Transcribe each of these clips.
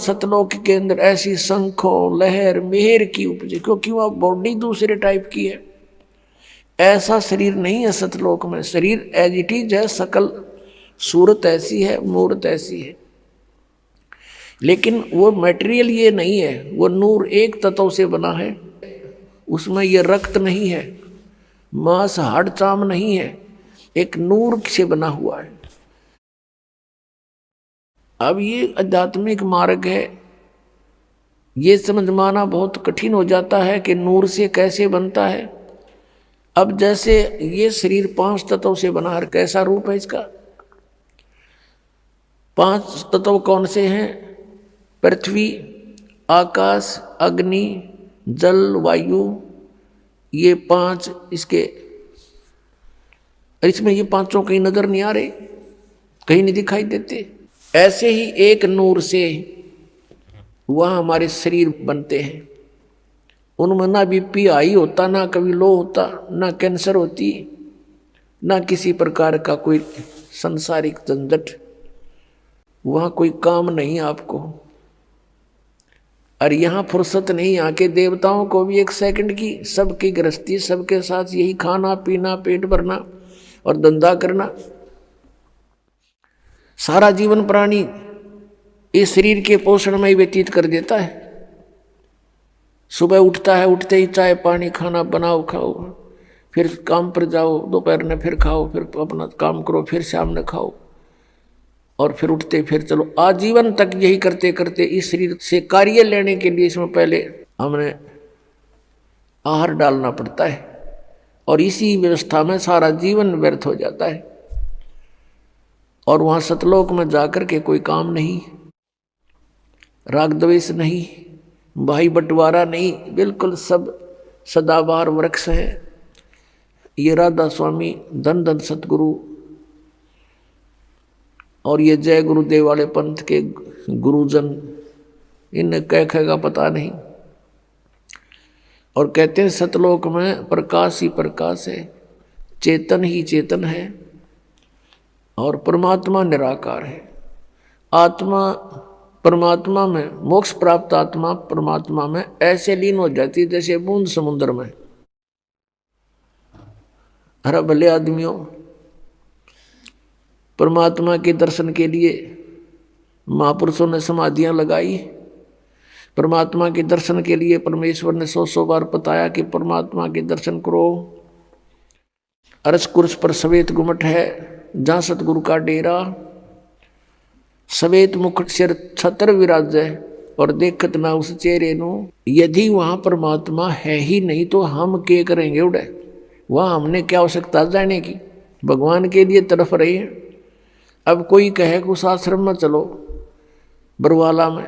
सतलोक के अंदर ऐसी शंखों लहर मेहर की उपजे, क्योंकि वह बॉडी दूसरे टाइप की है। ऐसा शरीर नहीं है सतलोक में, शरीर एज इट इज है, सकल सूरत ऐसी है, मूर्त ऐसी है, लेकिन वो मटेरियल ये नहीं है। वो नूर एक तत्व से बना है, उसमें ये रक्त नहीं है, मांस हाड़ चाम नहीं है, एक नूर से बना हुआ है। अब ये आध्यात्मिक मार्ग है, ये समझ माना बहुत कठिन हो जाता है कि नूर से कैसे बनता है। अब जैसे ये शरीर 5 तत्वों से बना है, कैसा रूप है इसका? 5 तत्व कौन से हैं? पृथ्वी, आकाश, अग्नि, जल, वायु, ये 5 इसके। इसमें ये 5 कहीं नजर नहीं आ रहे, कहीं नहीं दिखाई देते। ऐसे ही एक नूर से वह हमारे शरीर बनते हैं। उनमें ना बीपी हाई होता, ना कभी लो होता, ना कैंसर होती, ना किसी प्रकार का कोई संसारिक झंझट, वहाँ कोई काम नहीं आपको। और यहाँ फुर्सत नहीं, यहाँ के देवताओं को भी 1 सेकंड की, सबकी गृहस्थी, सबके साथ यही खाना पीना, पेट भरना और धंधा करना। सारा जीवन प्राणी इस शरीर के पोषण में ही व्यतीत कर देता है। सुबह उठता है, उठते ही चाय पानी खाना बनाओ खाओ, फिर काम पर जाओ, दोपहर में फिर खाओ, फिर अपना काम करो, फिर शाम में खाओ, और फिर उठते फिर चलो। आजीवन तक यही करते करते इस शरीर से कार्य लेने के लिए इसमें पहले हमने आहार डालना पड़ता है, और इसी व्यवस्था में सारा जीवन व्यर्थ हो जाता है। और वहाँ सतलोक में जाकर के कोई काम नहीं, राग द्वेष नहीं, भाई बंटवारा नहीं, बिल्कुल सब सदाबहार वृक्ष है। ये राधा स्वामी, धन धन सतगुरु और ये जय गुरुदेव वाले पंथ के गुरुजन, इन्हें कहेगा पता नहीं। और कहते हैं सतलोक में प्रकाश ही प्रकाश है, चेतन ही चेतन है, और परमात्मा निराकार है। आत्मा परमात्मा में, मोक्ष प्राप्त आत्मा परमात्मा में ऐसे लीन हो जाती है जैसे बूंद समुद्र में। हर भले आदमियों, परमात्मा के दर्शन के लिए महापुरुषों ने समाधियां लगाई। परमात्मा के दर्शन के लिए परमेश्वर ने 100 बार बताया कि परमात्मा के दर्शन करो। अरस कुर्स पर सवेत गुमट है, जहाँ सतगुरु का डेरा, सवेत मुकुट सिर छतर विराजै, और देखत ना उस चेहरे नु। यदि वहाँ परमात्मा है ही नहीं तो हम क्या करेंगे उड़े? वहाँ हमने क्या आवश्यकता जाने की? भगवान के लिए तड़फ रहे हैं। अब कोई कहे कि उस आश्रम में चलो बरवाला में,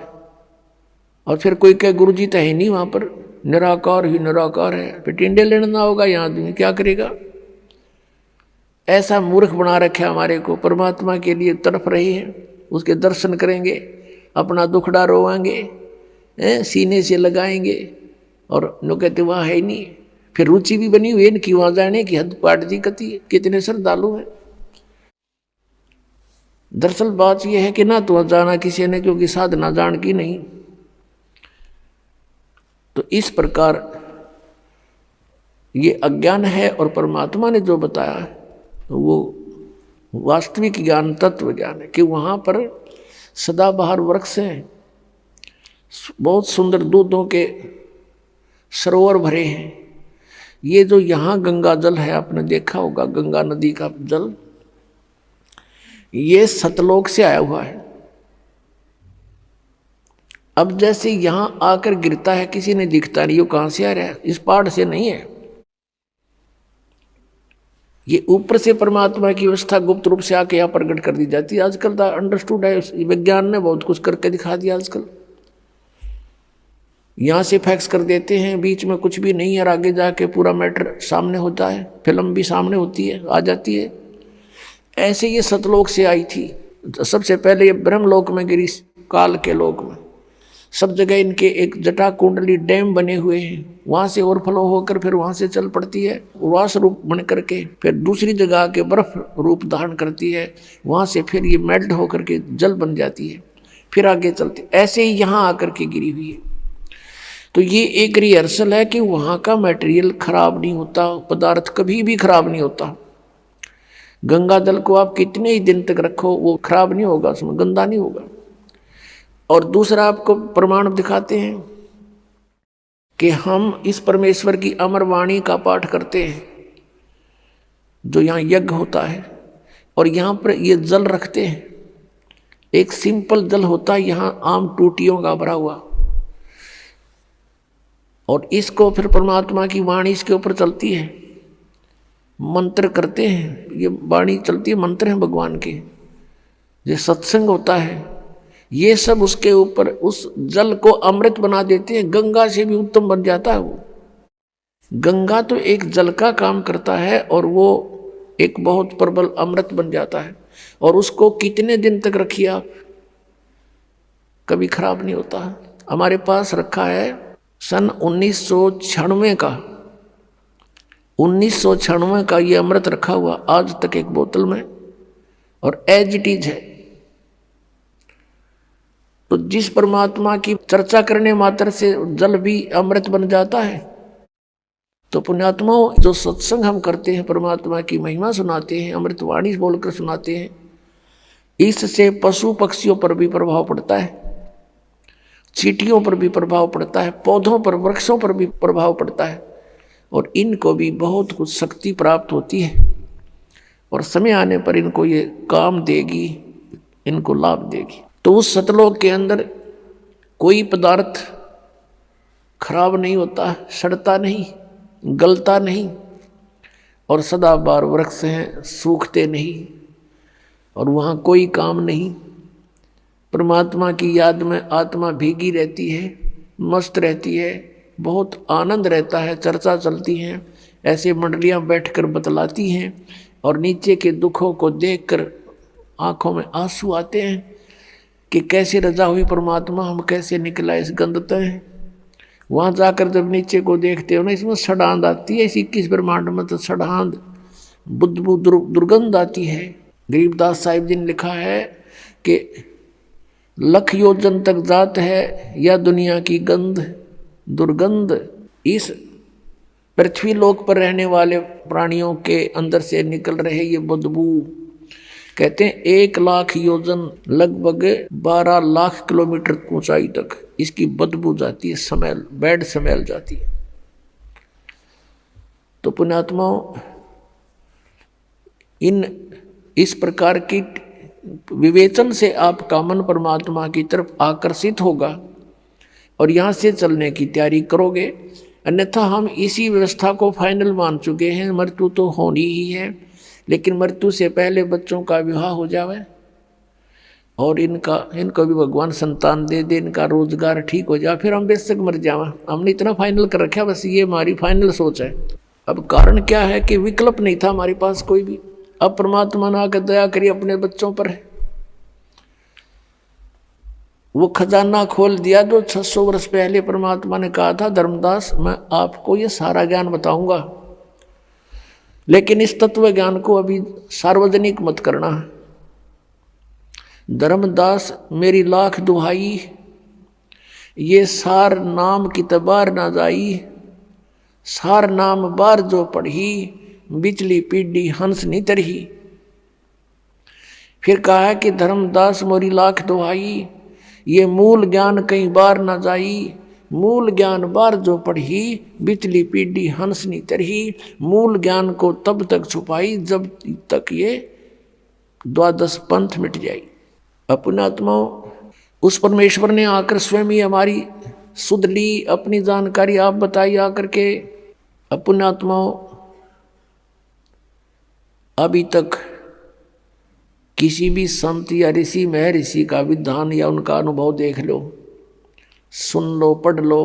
और फिर कोई कहे गुरु जी तो है नहीं वहाँ पर, निराकार ही निराकार है, फिर टिंडे लेना होगा, यहाँ आदमी क्या करेगा? ऐसा मूर्ख बना रखा हमारे को। परमात्मा के लिए तड़फ रहे हैं, उसके दर्शन करेंगे, अपना दुखड़ा रोवाएंगे, सीने से लगाएंगे, और नो कहते वहाँ है ही नहीं। फिर रुचि भी बनी हुई है इनकी वहाँ जाने की, हद पाट दी कती। कितने श्रद्धालु हैं। दरअसल बात यह है कि ना तो वहाँ जाना किसी ने, क्योंकि साधना जान की नहीं। तो इस प्रकार ये अज्ञान है, और परमात्मा ने जो बताया तो वो वास्तविक ज्ञान, तत्व ज्ञान है कि वहाँ पर सदाबहार वृक्ष हैं, बहुत सुंदर दूधों के सरोवर भरे हैं। ये जो यहाँ गंगा जल है, आपने देखा होगा गंगा नदी का जल, ये सतलोक से आया हुआ है। अब जैसे यहाँ आकर गिरता है, किसी ने दिखता नहीं, वो कहाँ से आ रहा है? इस पहाड़ से नहीं है। ये ऊपर से परमात्मा की व्यवस्था गुप्त रूप से आके यहाँ प्रकट कर दी जाती है। आजकल तो अंडरस्टूड है, विज्ञान ने बहुत कुछ करके दिखा दिया। आजकल यहाँ से फैक्स कर देते हैं, बीच में कुछ भी नहीं है, और आगे जाके पूरा मैटर सामने होता है, फिल्म भी सामने होती है, आ जाती है। ऐसे ये सतलोक से आई थी। सबसे पहले ये ब्रह्मलोक में गिरी, काल के लोक में। सब जगह इनके एक जटा कुंडली डैम बने हुए हैं, वहाँ से ओवरफ्लो होकर फिर वहाँ से चल पड़ती है, उर्वास रूप बन करके फिर दूसरी जगह के बर्फ रूप धारण करती है, वहाँ से फिर ये मेल्ट होकर के जल बन जाती है, फिर आगे चलते, ऐसे ही यहां आकर के गिरी हुई है। तो ये एक रिहर्सल है कि वहां का मटेरियल खराब नहीं होता, पदार्थ कभी भी खराब नहीं होता। गंगा जल को आप कितने ही दिन तक रखो वो खराब नहीं होगा, उसमें गंदा नहीं होगा। और दूसरा आपको प्रमाण दिखाते हैं कि हम इस परमेश्वर की अमर वाणी का पाठ करते हैं, जो यहाँ यज्ञ होता है, और यहाँ पर ये जल रखते हैं। एक सिंपल जल होता है यहाँ आम टूटियों का भरा हुआ, और इसको फिर परमात्मा की वाणी इसके ऊपर चलती है, मंत्र करते हैं, ये वाणी चलती है, मंत्र हैं भगवान के, ये सत्संग होता है, ये सब उसके ऊपर उस जल को अमृत बना देते हैं। गंगा से भी उत्तम बन जाता है वो। गंगा तो एक जल का काम करता है और वो एक बहुत प्रबल अमृत बन जाता है, और उसको कितने दिन तक रखिए आप, कभी खराब नहीं होता। हमारे पास रखा है सन 1996 का, 1996 का ये अमृत रखा हुआ आज तक एक बोतल में, और एज इट इज है। तो जिस परमात्मा की चर्चा करने मात्र से जल भी अमृत बन जाता है, तो पुण्यात्माओं जो सत्संग हम करते हैं, परमात्मा की महिमा सुनाते हैं, अमृतवाणी बोलकर सुनाते हैं, इससे पशु पक्षियों पर भी प्रभाव पड़ता है, चींटियों पर भी प्रभाव पड़ता है, पौधों पर, वृक्षों पर भी प्रभाव पड़ता है, और इनको भी बहुत कुछ शक्ति प्राप्त होती है, और समय आने पर इनको ये काम देगी, इनको लाभ देगी। तो उस सतलोक के अंदर कोई पदार्थ खराब नहीं होता, सड़ता नहीं, गलता नहीं, और सदाबहार वृक्ष हैं, सूखते नहीं, और वहाँ कोई काम नहीं। परमात्मा की याद में आत्मा भीगी रहती है, मस्त रहती है, बहुत आनंद रहता है, चर्चा चलती है, ऐसे मंडलियाँ बैठकर बतलाती हैं, और नीचे के दुखों को देखकर आँखों में आंसू आते हैं कि कैसे रजा हुई परमात्मा, हम कैसे निकला इस गंदते हैं। वहाँ जाकर जब नीचे को देखते हो ना, इसमें सड़ांध आती है, इस 21 ब्रह्मांड में तो सड़ांध बुद्धबू दुर्गंध आती है। गरीबदास साहिब जी ने लिखा है कि लख योजन तक जात है या दुनिया की गंध दुर्गंध। इस पृथ्वी लोक पर रहने वाले प्राणियों के अंदर से निकल रहे ये बदबू, कहते हैं 1 लाख योजन, लगभग 12 लाख किलोमीटर ऊंचाई तक इसकी बदबू जाती है, स्मेल, बैड स्मेल जाती है। तो पुण्यात्माओं, इस प्रकार की विवेचन से आपका मन परमात्मा की तरफ आकर्षित होगा, और यहाँ से चलने की तैयारी करोगे। अन्यथा हम इसी व्यवस्था को फाइनल मान चुके हैं, मृत्यु तो होनी ही है, लेकिन मृत्यु से पहले बच्चों का विवाह हो जावे, और इनको भी भगवान संतान दे दे, इनका रोजगार ठीक हो जाए, फिर हम बेशक मर जावा। हमने इतना फाइनल कर रखा, बस ये हमारी फाइनल सोच है। अब कारण क्या है कि विकल्प नहीं था हमारे पास कोई भी। अब परमात्मा ने आकर दया करी अपने बच्चों पर, वो खजाना खोल दिया जो 600 वर्ष पहले परमात्मा ने कहा था, धर्मदास मैं आपको ये सारा ज्ञान बताऊंगा, लेकिन इस तत्व ज्ञान को अभी सार्वजनिक मत करना। धर्मदास मेरी लाख दुहाई, ये सार नाम की तबार ना जाई, सार नाम बार जो पढ़ी, बिचली पीढ़ी हंस नहीं तरही। फिर कहा है कि धर्मदास मोरी लाख दुहाई, ये मूल ज्ञान कई बार ना जाई, मूल ज्ञान बार जो पढ़ी, बिचली पीढ़ी हंस नहीं तरही। मूल ज्ञान को तब तक छुपाई जब तक ये द्वादश पंथ मिट जाए। अपनात्माओं, उस परमेश्वर ने आकर स्वयं ही हमारी सुध ली, अपनी जानकारी आप बताई आकर के। अपनात्माओं, अभी तक किसी भी संत या ऋषि महर्षि का विधान या उनका अनुभव देख लो, सुन लो, पढ़ लो,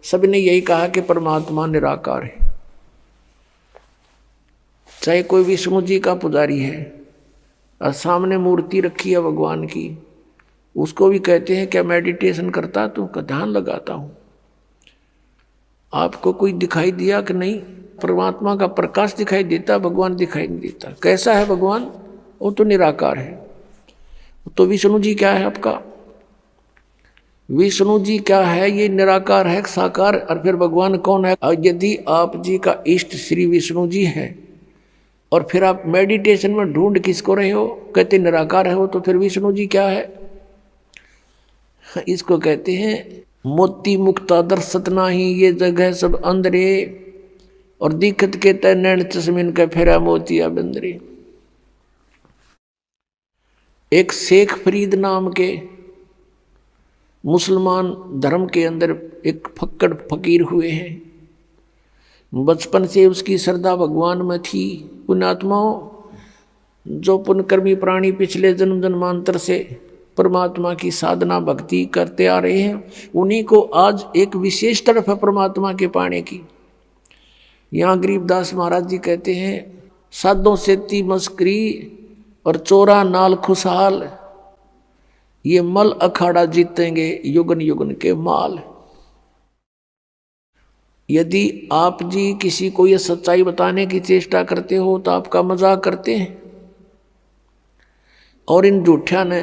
सभी ने यही कहा कि परमात्मा निराकार है। चाहे कोई विष्णु जी का पुजारी है और सामने मूर्ति रखी है भगवान की, उसको भी कहते हैं क्या मेडिटेशन करता तू, का ध्यान लगाता हूँ। आपको कोई दिखाई दिया कि नहीं? परमात्मा का प्रकाश दिखाई देता, भगवान दिखाई नहीं देता। कैसा है भगवान? वो तो निराकार है। तो विष्णु जी क्या है आपका? विष्णु जी क्या है? ये निराकार है, साकार। और फिर भगवान कौन है? यदि आप जी का इष्ट श्री विष्णु जी है और फिर आप मेडिटेशन में ढूंढ किसको रहे हो, कहते निराकार है हो, तो फिर विष्णु जी क्या है? इसको कहते हैं मोती मुक्ता दर्शत नाही, ये जगह सब अंदरे और दिक्कत के तय नैन चश्मिन का फेरा मोतिया बंदरे। एक शेख फरीद नाम के मुसलमान धर्म के अंदर एक फक्कड़ फकीर हुए हैं। बचपन से उसकी श्रद्धा भगवान में थी। पुण्यात्माओं, जो पुण्यकर्मी प्राणी पिछले जन्म जन्मांतर से परमात्मा की साधना भक्ति करते आ रहे हैं, उन्हीं को आज एक विशेष तरफ है परमात्मा के पाने की। यहाँ गरीबदास महाराज जी कहते हैं, साधों से ती मस्करी और चोरा नाल खुशहाल, ये मल अखाड़ा जीतेंगे युगन युगन के माल। यदि आप जी किसी को ये सच्चाई बताने की चेष्टा करते हो तो आपका मजाक करते हैं, और इन झूठिया ने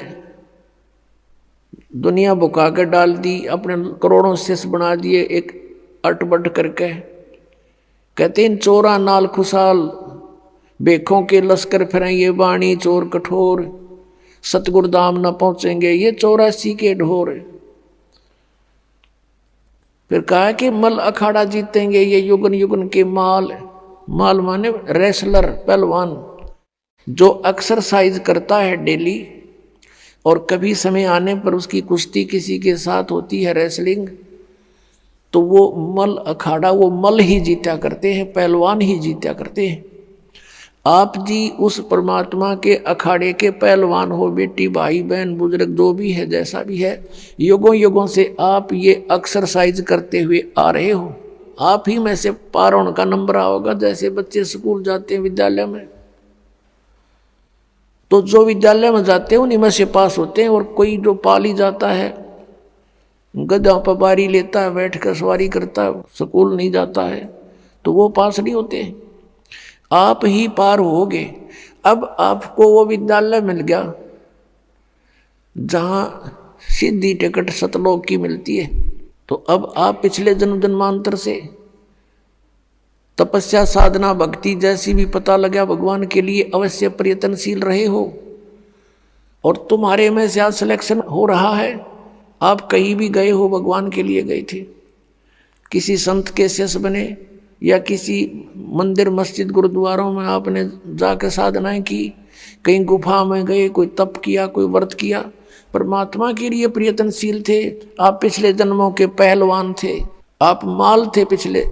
दुनिया बुका कर डाल दी, अपने करोड़ों शिष्य बना दिए एक अटबट करके। कहते इन चोरा नाल खुशहाल, बेखों के लश्कर फिरें ये वाणी चोर कठोर, सतगुरु धाम न पहुंचेंगे ये 84 के ढोर। फिर कहा कि मल अखाड़ा जीतेंगे ये युगन युगन के माल। माल माने रेसलर, पहलवान, जो एक्सरसाइज करता है डेली और कभी समय आने पर उसकी कुश्ती किसी के साथ होती है, रेसलिंग, तो वो मल अखाड़ा, वो मल ही जीता करते हैं, पहलवान ही जीता करते हैं। आप जी उस परमात्मा के अखाड़े के पहलवान हो, बेटी भाई बहन बुजुर्ग जो भी है, जैसा भी है, युगों युगों से आप ये एक्सरसाइज करते हुए आ रहे हो। आप ही में से पार होने का नंबर आओगा। जैसे बच्चे स्कूल जाते हैं विद्यालय में, तो जो विद्यालय में जाते हैं उन्हीं में से पास होते हैं, और कोई जो पाली जाता है, गधा पर बारी लेता है, बैठ कर सवारी करता है, स्कूल नहीं जाता है, तो वो पास नहीं होते हैं। आप ही पार होगे। अब आपको वो विद्यालय मिल गया जहां सीधी टिकट सतलोक की मिलती है, तो अब आप पिछले जन्म जन्मांतर से तपस्या साधना भक्ति जैसी भी पता लगा भगवान के लिए अवश्य प्रयत्नशील रहे हो, और तुम्हारे में से आज सिलेक्शन हो रहा है। आप कहीं भी गए हो, भगवान के लिए गए थे, किसी संत के शिष्य बने या किसी मंदिर मस्जिद गुरुद्वारों में आपने जाकर साधनाएं की, कहीं गुफा में गए, कोई तप किया, कोई व्रत किया, परमात्मा के लिए प्रयत्नशील थे। आप पिछले जन्मों के पहलवान थे, आप माल थे पिछले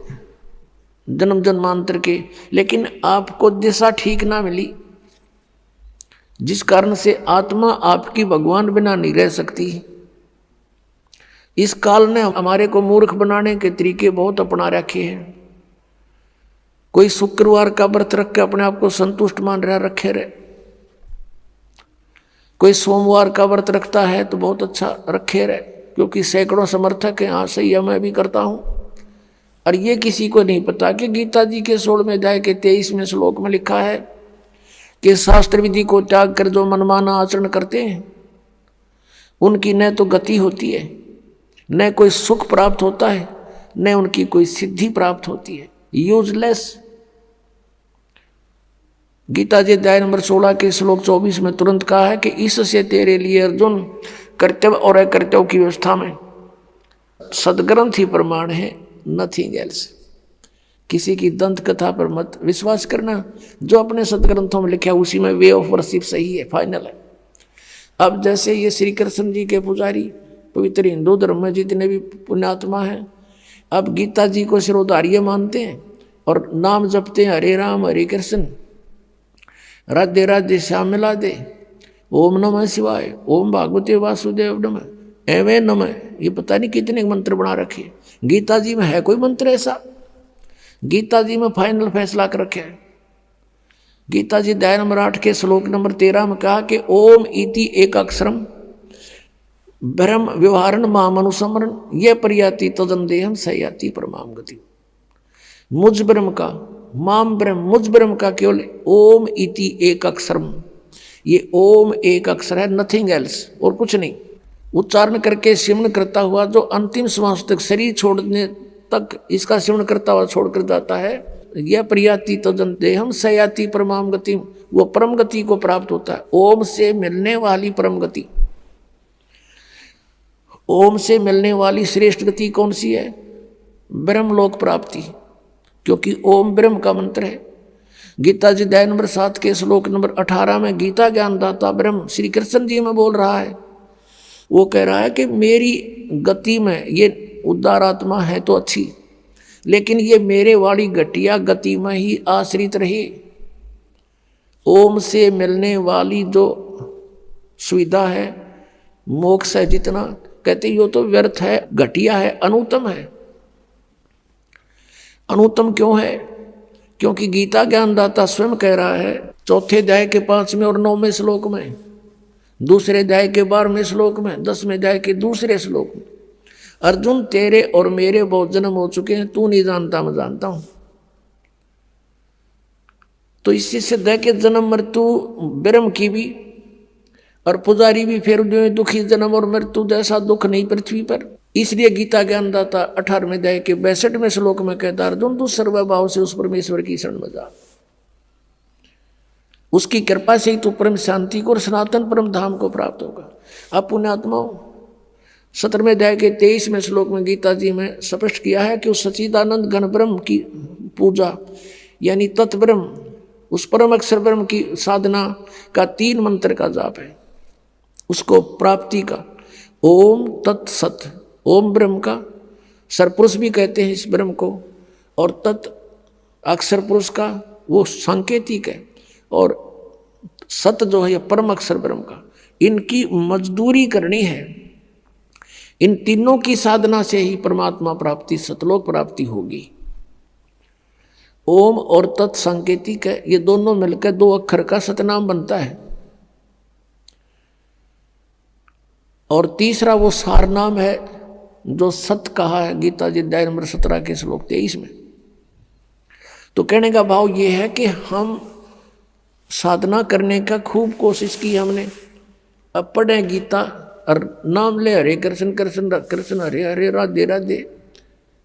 जन्म जन्मांतर के, लेकिन आपको दिशा ठीक ना मिली, जिस कारण से आत्मा आपकी भगवान बिना नहीं रह सकती। इस काल ने हमारे को मूर्ख बनाने के तरीके बहुत अपना रखे हैं। कोई शुक्रवार का व्रत रख के अपने आप को संतुष्ट मान रहा, रखे रहे। कोई सोमवार का व्रत रखता है तो बहुत अच्छा, रखे रहे, क्योंकि सैकड़ों समर्थक हैं। हाँ सही है, मैं भी करता हूं। और ये किसी को नहीं पता कि गीता जी के 16वें अध्याय के 23वें श्लोक में लिखा है कि शास्त्र विधि को त्याग कर जो मनमाना आचरण करते हैं उनकी न तो गति होती है, न कोई सुख प्राप्त होता है, न उनकी कोई सिद्धि प्राप्त होती है। यूजलेस। गीता जी अध्याय नंबर 16 के श्लोक 24 में तुरंत कहा है कि इससे तेरे लिए अर्जुन कर्तव्य और अकर्तव्य की व्यवस्था में सदग्रंथ ही प्रमाण है, नथिंग एल्स। किसी की दंत कथा पर मत विश्वास करना, जो अपने सदग्रंथों में लिखा है उसी में वे ऑफ वर्शिप सही है, फाइनल है। अब जैसे ये श्री कृष्ण जी के पुजारी पवित्र हिंदू धर्म में जितने भी पुण्यात्मा हैं, अब गीता जी को सिरोधार्य मानते हैं और नाम जपते हैं, हरे राम हरे कृष्ण राधे राधे श्याम मिला दे, ओम नमः शिवाय, ओम भागवते वासुदेव नमः, एवं नमः। ये पता नहीं कितने मंत्र बना रखे। गीता जी में है कोई मंत्र ऐसा? गीता जी में फाइनल फैसला कर रखे है। गीता जी अध्याय नंबर 8 के श्लोक नंबर 13 में कहा कि ओम इति एक अक्षरम ब्रह्म व्यवहारण मामनुसमरण ये परियाति तदन देहम सयाति परमाम गति। मुझ ब्रह्म का, माम ब्रह्म, मुझ ब्रह्म का केवल ओम इति एक अक्षरम, ये ओम एक अक्षर है, नथिंग एल्स, और कुछ नहीं। उच्चारण करके सिमरण करता हुआ जो अंतिम श्वास तक शरीर छोड़ने तक इसका सिमरण करता हुआ छोड़कर जाता है, यह प्रियाति तदन देहम सयाति परमाम गति, वो परम गति को प्राप्त होता है। ओम से मिलने वाली परम गति, ओम से मिलने वाली श्रेष्ठ गति कौन सी है? ब्रह्मलोक प्राप्ति, क्योंकि ओम ब्रह्म का मंत्र है। गीता जी अध्याय नंबर 7 के श्लोक नंबर 18 में गीता ज्ञानदाता ब्रह्म श्री कृष्ण जी में बोल रहा है, वो कह रहा है कि मेरी गति में ये उदार आत्मा है तो अच्छी, लेकिन ये मेरे वाली घटिया गति में ही आश्रित रही। ओम से मिलने वाली जो सुविधा है, मोक्ष है, जितना कहते यो तो व्यर्थ है, घटिया है, अनुत्तम है। अनुत्तम क्यों है? क्योंकि गीता ज्ञानदाता स्वयं कह रहा है चौथे अध्याय के 5वें और 9वें श्लोक में, दूसरे अध्याय के 12वें श्लोक में, 10वें अध्याय के दूसरे श्लोक में, अर्जुन तेरे और मेरे बहुत जन्म हो चुके हैं, तू नहीं जानता मैं जानता हूं। तो इससे सिद्ध है कि जन्म मृत्यु ब्रह्म की भी और पुजारी भी फिर दुखी जन्म और मृत्यु जैसा दुख नहीं पृथ्वी पर। इसलिए गीता ज्ञानदाता 18वें अध्याय के 62वें श्लोक में कहता है अर्जुन तू सर्वभाव से उस परमेश्वर की शरण में जा, उसकी कृपा से ही तू परम शांति को और सनातन परम धाम को प्राप्त होगा। अब पुण्यात्माओं 17वें अध्याय के 23वें श्लोक में गीता जी में स्पष्ट किया है कि उस सच्चिदानंद घन ब्रह्म की पूजा यानी तत्ब्रह्म, उस परम अक्षर ब्रह्म की साधना का 3 मंत्र का जाप है, उसको प्राप्ति का ओम तत्सत, ओम ब्रह्म का सरपुरुष भी कहते हैं इस ब्रह्म को, और तत् अक्षर पुरुष का वो सांकेतिक है, और सत जो है परम अक्षर ब्रह्म का। इनकी मजदूरी करनी है, इन तीनों की साधना से ही परमात्मा प्राप्ति, सतलोक प्राप्ति होगी। ओम और तत् सांकेतिक है, ये दोनों मिलकर 2 अक्षर का सतनाम बनता है, और तीसरा वो सार नाम है जो सत कहा है गीता जी अध्याय नंबर 17 के श्लोक 23 में। तो कहने का भाव ये है कि हम साधना करने का खूब कोशिश की हमने, अब पढ़े गीता और नाम ले हरे कृष्ण कृष्ण कृष्ण हरे हरे राधे राधे,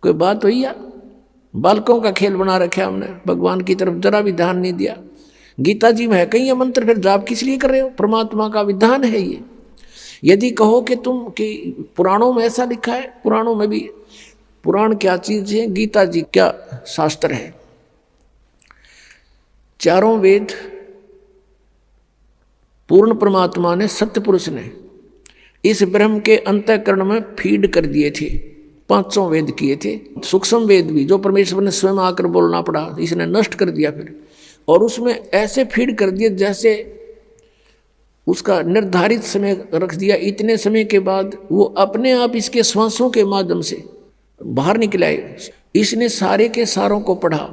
कोई बात हुई या? बालकों का खेल बना रखा हमने, भगवान की तरफ जरा भी ध्यान नहीं दिया। गीता जी में है कहीं ये मंत्र, फिर जाप किस लिए कर रहे हो? परमात्मा का विधान है ये। यदि कहो कि तुम कि पुराणों में ऐसा लिखा है, पुराणों में भी, पुराण क्या चीज है, गीता जी क्या शास्त्र है। चारों वेद पूर्ण परमात्मा ने, सत्य पुरुष ने इस ब्रह्म के अंतःकरण में फीड कर दिए थे, 5 वेद किए थे। सूक्ष्म वेद भी जो परमेश्वर ने स्वयं आकर बोलना पड़ा, इसने नष्ट कर दिया फिर, और उसमें ऐसे फीड कर दिए जैसे उसका निर्धारित समय रख दिया, इतने समय के बाद वो अपने आप इसके श्वासों के माध्यम से बाहर निकल आए। इसने सारे के सारों को पढ़ा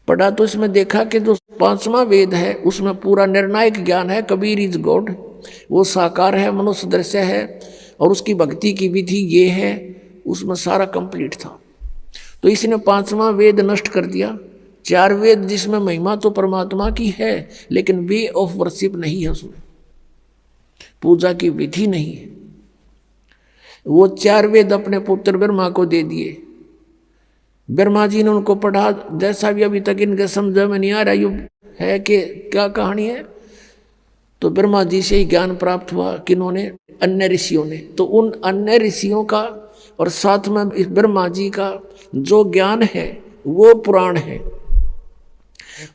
तो इसमें देखा कि जो 5वां वेद है उसमें पूरा निर्णायक ज्ञान है, कबीर इज गॉड, वो साकार है, मनुष्य दृश्य है, और उसकी भक्ति की विधि ये है, उसमें सारा कंप्लीट था। तो इसने 5वां वेद नष्ट कर दिया। 4 वेद जिसमें महिमा तो परमात्मा की है, लेकिन वे ऑफ वर्शिप नहीं है, उसमें पूजा की विधि नहीं है। वो 4 वेद अपने पुत्र ब्रह्मा को दे दिए, ब्रह्मा जी ने उनको पढ़ा, जैसा भी अभी तक इनके समझ में नहीं आ रहा ये है कि क्या कहानी है। तो ब्रह्मा जी से ही ज्ञान प्राप्त हुआ, किन्होंने? अन्य ऋषियों ने। तो उन अन्य ऋषियों का और साथ में इस ब्रह्मा जी का जो ज्ञान है वो पुराण है,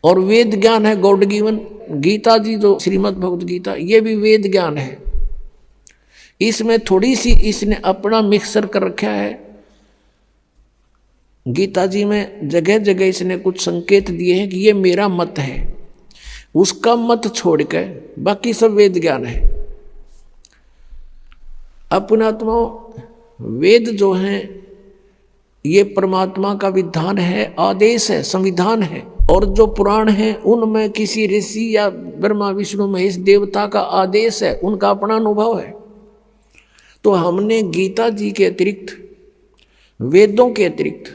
और वेद ज्ञान है गॉड गिवन। गीता जी जो श्रीमद् भगवद गीता, ये भी वेद ज्ञान है। इसमें थोड़ी सी इसने अपना मिक्सर कर रखा है। गीता जी में जगह जगह इसने कुछ संकेत दिए हैं कि ये मेरा मत है, उसका मत छोड़कर बाकी सब वेद ज्ञान है। अपनात्माओं, वेद जो हैं ये परमात्मा का विधान है, आदेश है, संविधान है, और जो पुराण हैं उनमें किसी ऋषि या ब्रह्मा विष्णु महेश देवता का आदेश है, उनका अपना अनुभव है। तो हमने गीता जी के अतिरिक्त, वेदों के अतिरिक्त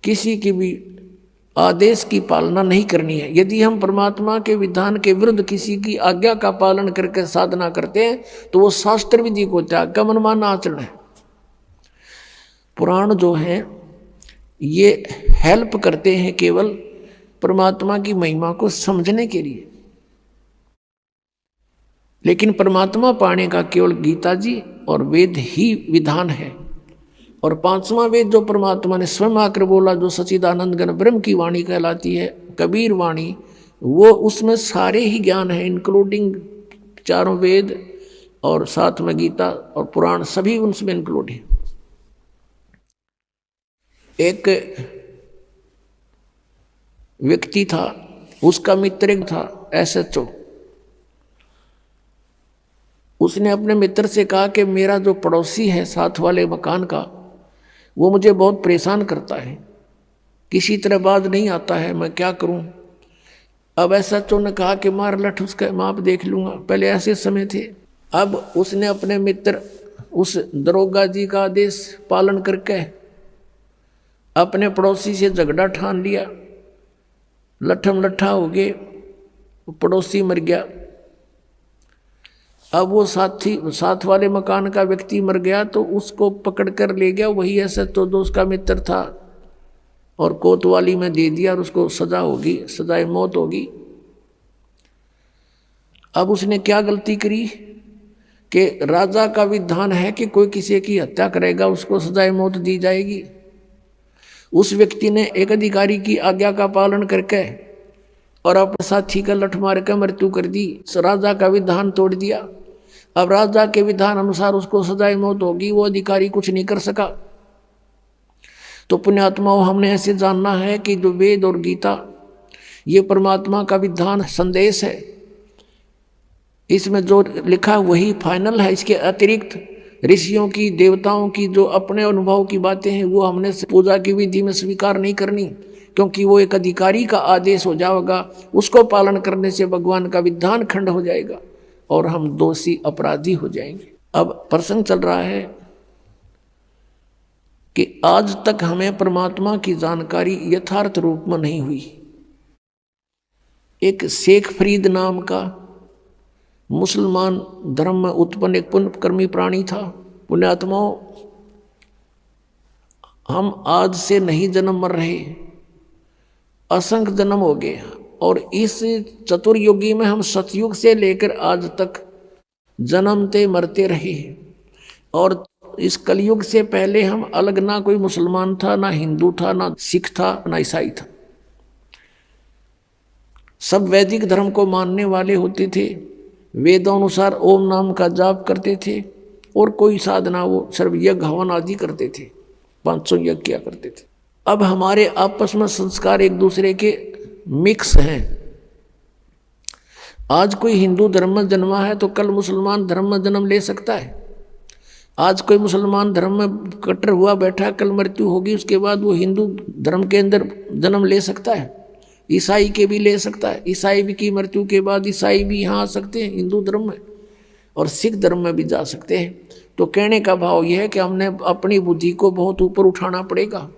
किसी की भी आदेश की पालना नहीं करनी है। यदि हम परमात्मा के विधान के विरुद्ध किसी की आज्ञा का पालन करके साधना करते हैं तो वो शास्त्र विधि को त्याग का मनमाना आचरण है। पुराण जो है ये हेल्प करते हैं केवल परमात्मा की महिमा को समझने के लिए, लेकिन परमात्मा पाने का केवल गीता जी और वेद ही विधान है। और पांचवां वेद जो परमात्मा ने स्वयं आकर बोला, जो सच्चिदानंद घन ब्रह्म की वाणी कहलाती है, कबीर वाणी, वो उसमें सारे ही ज्ञान है, इंक्लूडिंग चारों वेद और साथ में गीता और पुराण, सभी उसमें इंक्लूड है। एक व्यक्ति था, उसका मित्र एक था SHO। उसने अपने मित्र से कहा कि मेरा जो पड़ोसी है साथ वाले मकान का, वो मुझे बहुत परेशान करता है, किसी तरह बात नहीं आता है, मैं क्या करूं। अब SHO ने कहा कि मार लठ उसका, माप देख लूंगा। पहले ऐसे समय थे। अब उसने अपने मित्र उस दरोगा जी का आदेश पालन करके अपने पड़ोसी से झगड़ा ठान लिया, लठम लट्ठा हो गए, पड़ोसी मर गया। अब वो साथ वाले मकान का व्यक्ति मर गया तो उसको पकड़ कर ले गया वही SHO जो उसका मित्र था, और कोतवाली में दे दिया और उसको सजा होगी, सजाए मौत होगी। अब उसने क्या गलती करी कि राजा का विधान है कि कोई किसी की हत्या करेगा उसको सजाए मौत दी जाएगी। उस व्यक्ति ने एक अधिकारी की आज्ञा का पालन करके और अपने साथी का लठ मार कर मृत्यु कर दी, राजा का विधान तोड़ दिया। अब राजा के विधान अनुसार उसको सजाए मौत होगी, वो अधिकारी कुछ नहीं कर सका। तो पुण्यात्माओं, हमने ऐसे जानना है कि जो वेद और गीता ये परमात्मा का विधान संदेश है, इसमें जो लिखा वही फाइनल है। इसके अतिरिक्त ऋषियों की, देवताओं की जो अपने अनुभव की बातें हैं वो हमने पूजा की विधि में स्वीकार नहीं करनी, क्योंकि वो एक अधिकारी का आदेश हो जाएगा। उसको पालन करने से भगवान का विधान खंड हो जाएगा और हम दोषी अपराधी हो जाएंगे। अब प्रसंग चल रहा है कि आज तक हमें परमात्मा की जानकारी यथार्थ रूप में नहीं हुई। एक शेख फरीद नाम का मुसलमान धर्म में उत्पन्न एक पुण्यकर्मी प्राणी था। पुण्यात्माओं, हम आज से नहीं जन्म मर रहे, असंख्य जन्म हो गए, और इस चतुर्युगी में हम सतयुग से लेकर आज तक जन्मते मरते रहे। और इस कलयुग से पहले हम अलग, ना कोई मुसलमान था, ना हिंदू था, ना सिख था, ना ईसाई था। सब वैदिक धर्म को मानने वाले होते थे, वेदों अनुसार ओम नाम का जाप करते थे, और कोई साधना वो सर्व यज्ञ हवन आदि करते थे, 500 यज्ञ किया करते थे। अब हमारे आपस में संस्कार एक दूसरे के मिक्स हैं। आज कोई हिंदू धर्म में जन्मा है तो कल मुसलमान धर्म में जन्म ले सकता है। आज कोई मुसलमान धर्म में कट्टर हुआ बैठा, कल मृत्यु होगी, उसके बाद वो हिंदू धर्म के अंदर जन्म ले सकता है। ईसाई के भी ले सकता है, ईसाई भी की मृत्यु के बाद ईसाई भी यहाँ आ सकते हैं हिंदू धर्म में, और सिख धर्म में भी जा सकते हैं। तो कहने का भाव यह है कि हमने अपनी बुद्धि को बहुत ऊपर उठाना पड़ेगा,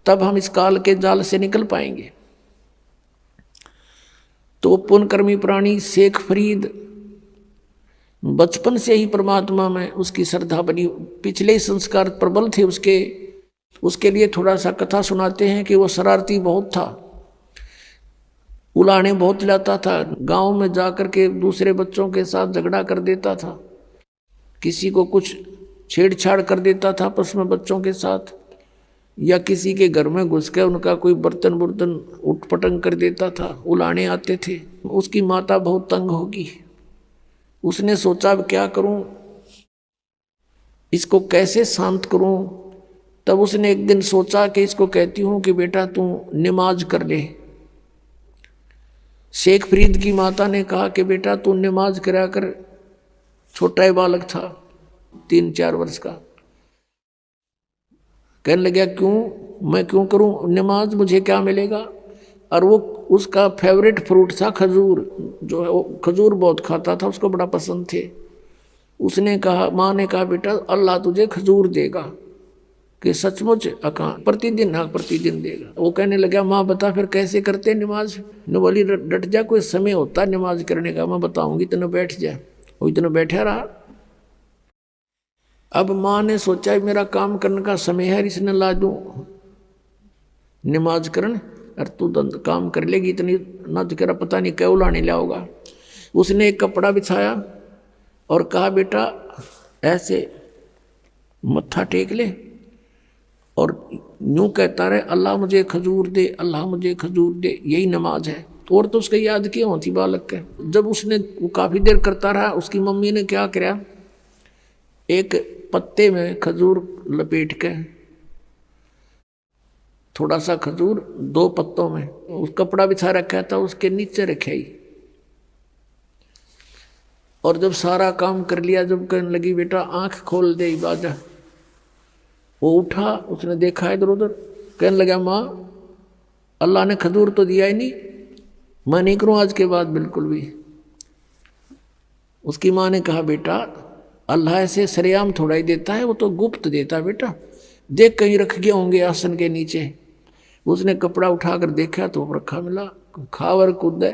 तब हम इस काल के जाल से निकल पाएंगे। तो पुण्यकर्मी प्राणी शेख फरीद बचपन से ही परमात्मा में उसकी श्रद्धा बनी, पिछले संस्कार प्रबल थे उसके लिए थोड़ा सा कथा सुनाते हैं कि वो शरारती बहुत था, उलाने बहुत लाता था, गांव में जाकर के दूसरे बच्चों के साथ झगड़ा कर देता था, किसी को कुछ छेड़छाड़ कर देता था आपस में बच्चों के साथ, या किसी के घर में घुस के उनका कोई बर्तन उठपटंग कर देता था, उलाने आते थे। उसकी माता बहुत तंग होगी, उसने सोचा अब क्या करूं, इसको कैसे शांत करूं। तब उसने एक दिन सोचा कि इसको कहती हूं कि बेटा तू नमाज कर ले। शेख फरीद की माता ने कहा कि बेटा तू नमाज करा कर। छोटा ही बालक था, 3-4 वर्ष का। कहने लगा क्यों, मैं क्यों करूं नमाज, मुझे क्या मिलेगा। और वो उसका फेवरेट फ्रूट था खजूर, जो है वो खजूर बहुत खाता था, उसको बड़ा पसंद थे। उसने कहा, माँ ने कहा बेटा अल्लाह तुझे खजूर देगा। कि सचमुच अका प्रतिदिन ना प्रतिदिन देगा। वो कहने लगा माँ बता फिर कैसे करते नमाज। न बोली डट जा, कोई समय होता नमाज करने का, मैं बताऊंगी तेने बैठ जा। वो इतना बैठा रहा। अब माँ ने सोचा मेरा काम करने का समय है, इसने ला दूं नमाज करन, और तू काम कर लेगी इतनी ना, तो कह पता नहीं क्यों लाने लाओगा। उसने एक कपड़ा बिछाया और कहा बेटा ऐसे मत्था टेक ले और यूं कहता रहे अल्लाह मुझे खजूर दे, अल्लाह मुझे खजूर दे, यही नमाज है। और तो उसके याद क्यों होती बालक के। जब उसने वो काफ़ी देर करता रहा, उसकी मम्मी ने क्या किया, एक पत्ते में खजूर लपेट के, थोड़ा सा खजूर 2 पत्तों में उस कपड़ा बिछा रखा था, उसके नीचे रखे ही। और जब सारा काम कर लिया, जब कहने लगी बेटा आंख खोल दे बाजा, वो उठा, उसने देखा इधर उधर, कहने लगा माँ अल्लाह ने खजूर तो दिया ही नहीं, मैं नहीं करूँ आज के बाद बिल्कुल भी। उसकी माँ ने कहा बेटा अल्लाह ऐसे सरेआम थोड़ा ही देता है, वो तो गुप्त देता है बेटा, देख कहीं रख गए होंगे आसन के नीचे। उसने कपड़ा उठाकर देखा तो रखा मिला, खावर कूद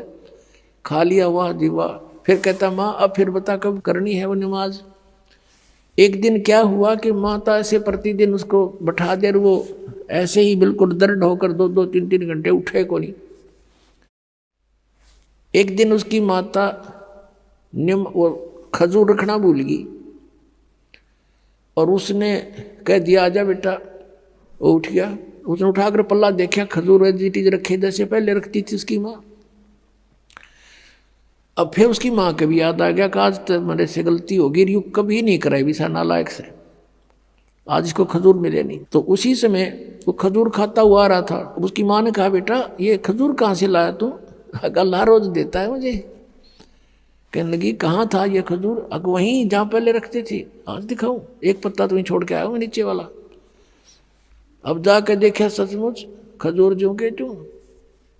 खा लिया, वाह जी वाह। फिर कहता माँ अब फिर बता कब करनी है वो नमाज। एक दिन क्या हुआ कि माता ऐसे प्रतिदिन उसको बैठा दे, वो ऐसे ही बिल्कुल दर्द होकर 2-2 3-3 घंटे उठे को नहीं। एक दिन उसकी माता वो खजूर रखना भूल गई और उसने कह दिया आजा बेटा। वो उठ गया, उसने उठाकर पल्ला देखा, खजूर वेजिटीज रखे जैसे पहले रखती थी उसकी माँ। अब फिर उसकी माँ के भी याद आ गया कि आज तो मेरे से गलती होगी, यू कभी नहीं कराई भी सा नालायक से, आज इसको खजूर मिले नहीं। तो उसी समय वो खजूर खाता हुआ आ रहा था। उसकी माँ ने कहा बेटा ये खजूर कहाँ से लाया तू, अल्लाह रोज देता है मुझे। कहने लगी कहाँ था ये खजूर, अग वहीं जहाँ पहले रखते थे, आज दिखाऊं, एक पत्ता तुम्हें छोड़ के आया हूँ नीचे वाला। अब जाकर देखा सचमुच खजूर जो के त्यों।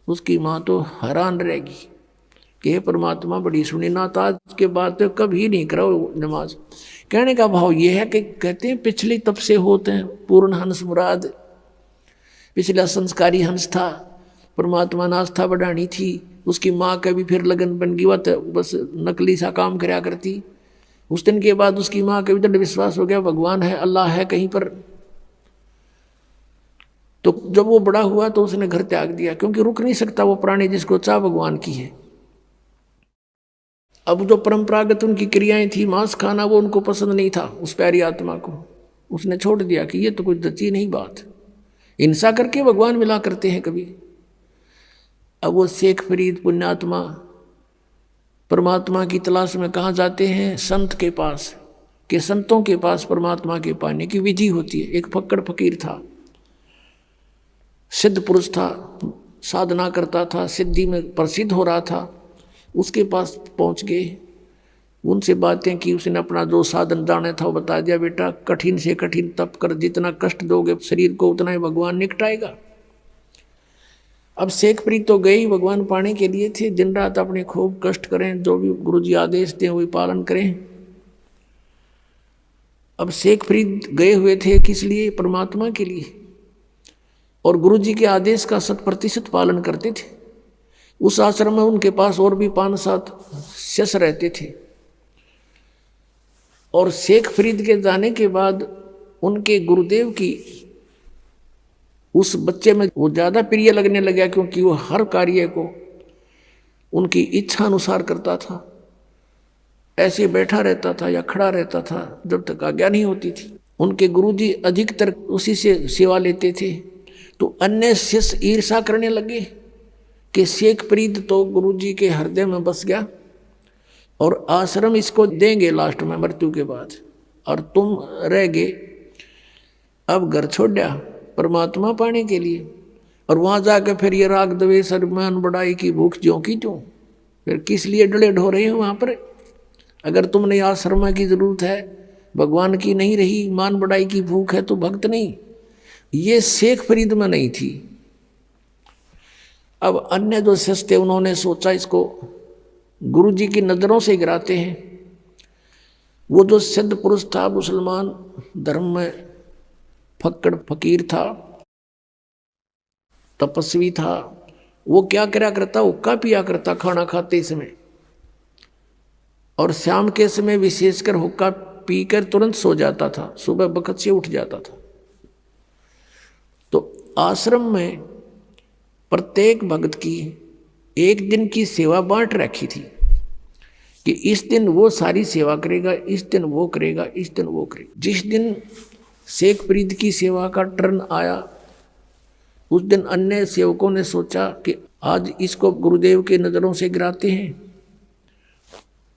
उसकी माँ तो हैरान रहेगी कि हे परमात्मा बड़ी सुनी ना, तो आज के बाद तो कभी नहीं करो नमाज। कहने का भाव ये है कि कहते हैं पिछली तब से होते हैं पूर्ण हंस मुराद, पिछला संस्कारी हंस था, परमात्मा ने आस्था बढ़ानी थी। उसकी माँ का भी फिर लगन बन गई, वह बस नकली सा काम कराया करती। उस दिन के बाद उसकी माँ का भी दृढ़ विश्वास हो गया भगवान है, अल्लाह है कहीं पर। तो जब वो बड़ा हुआ तो उसने घर त्याग दिया, क्योंकि रुक नहीं सकता वो प्राणी जिसको चाह भगवान की है। अब जो परंपरागत उनकी क्रियाएं थी, मांस खाना, वो उनको पसंद नहीं था उस प्यारी आत्मा को। उसने छोड़ दिया कि ये तो कुछ जची नहीं बात, हिंसा करके भगवान मिला करते हैं कभी। अब वो शेख फरीद पुण्यात्मा परमात्मा की तलाश में कहाँ जाते हैं, संत के पास, के संतों के पास परमात्मा के पाने की विधि होती है। एक फक्कड़ फकीर था, सिद्ध पुरुष था, साधना करता था, सिद्धि में प्रसिद्ध हो रहा था। उसके पास पहुंच गए, उनसे बातें की, उसने अपना जो साधन जाने था वो बता दिया, बेटा कठिन से कठिन तप कर, जितना कष्ट दोगे शरीर को उतना ही भगवान निकटाएगा। अब शेख फरीद तो गए ही भगवान पाने के लिए थे, दिन रात अपने खूब कष्ट करें, जो भी गुरुजी आदेश दें वही पालन करें। अब शेख फरीद गए हुए थे किस लिए, परमात्मा के लिए, और गुरुजी के आदेश का 100% पालन करते थे। उस आश्रम में उनके पास और भी 5-7 शिष्य रहते थे। और शेख फरीद के जाने के बाद उनके गुरुदेव की उस बच्चे में वो ज़्यादा प्रिय लगने लगा, क्योंकि वो हर कार्य को उनकी इच्छा अनुसार करता था। ऐसे बैठा रहता था या खड़ा रहता था जब तक आज्ञा नहीं होती थी। उनके गुरुजी अधिकतर उसी से सेवा लेते थे। तो अन्य शिष्य ईर्षा करने लगे कि शेख फरीद तो गुरुजी के हृदय में बस गया और आश्रम इसको देंगे लास्ट में मृत्यु के बाद, और तुम रह गए अब घर छोड़ दिया परमात्मा पाने के लिए। और वहाँ जाकर फिर ये राग द्वेष अभिमान बड़ाई की भूख ज्यों की त्यों, फिर किस लिए डले ढो रहे हो वहाँ पर। अगर तुमने आश्रम की जरूरत है, भगवान की नहीं रही, मान बड़ाई की भूख है, तो भक्त नहीं। ये शेख फरीद में नहीं थी। अब अन्य जो शिष्य थे उन्होंने सोचा इसको गुरुजी की नज़रों से गिराते हैं। वो जो सिद्ध पुरुष था मुसलमान धर्म में फक्कड़ फकीर था, तपस्वी था। वो क्या करा करता, हुक्का पिया करता खाना खाते समय, और शाम के समय विशेषकर हुक्का पीकर तुरंत सो जाता था, सुबह बखत से उठ जाता था। तो आश्रम में प्रत्येक भक्त की एक दिन की सेवा बांट रखी थी कि इस दिन वो सारी सेवा करेगा, इस दिन वो करेगा, इस दिन वो करेगा। जिस दिन शेख फरीद की सेवा का टर्न आया, उस दिन अन्य सेवकों ने सोचा कि आज इसको गुरुदेव के नज़रों से गिराते हैं।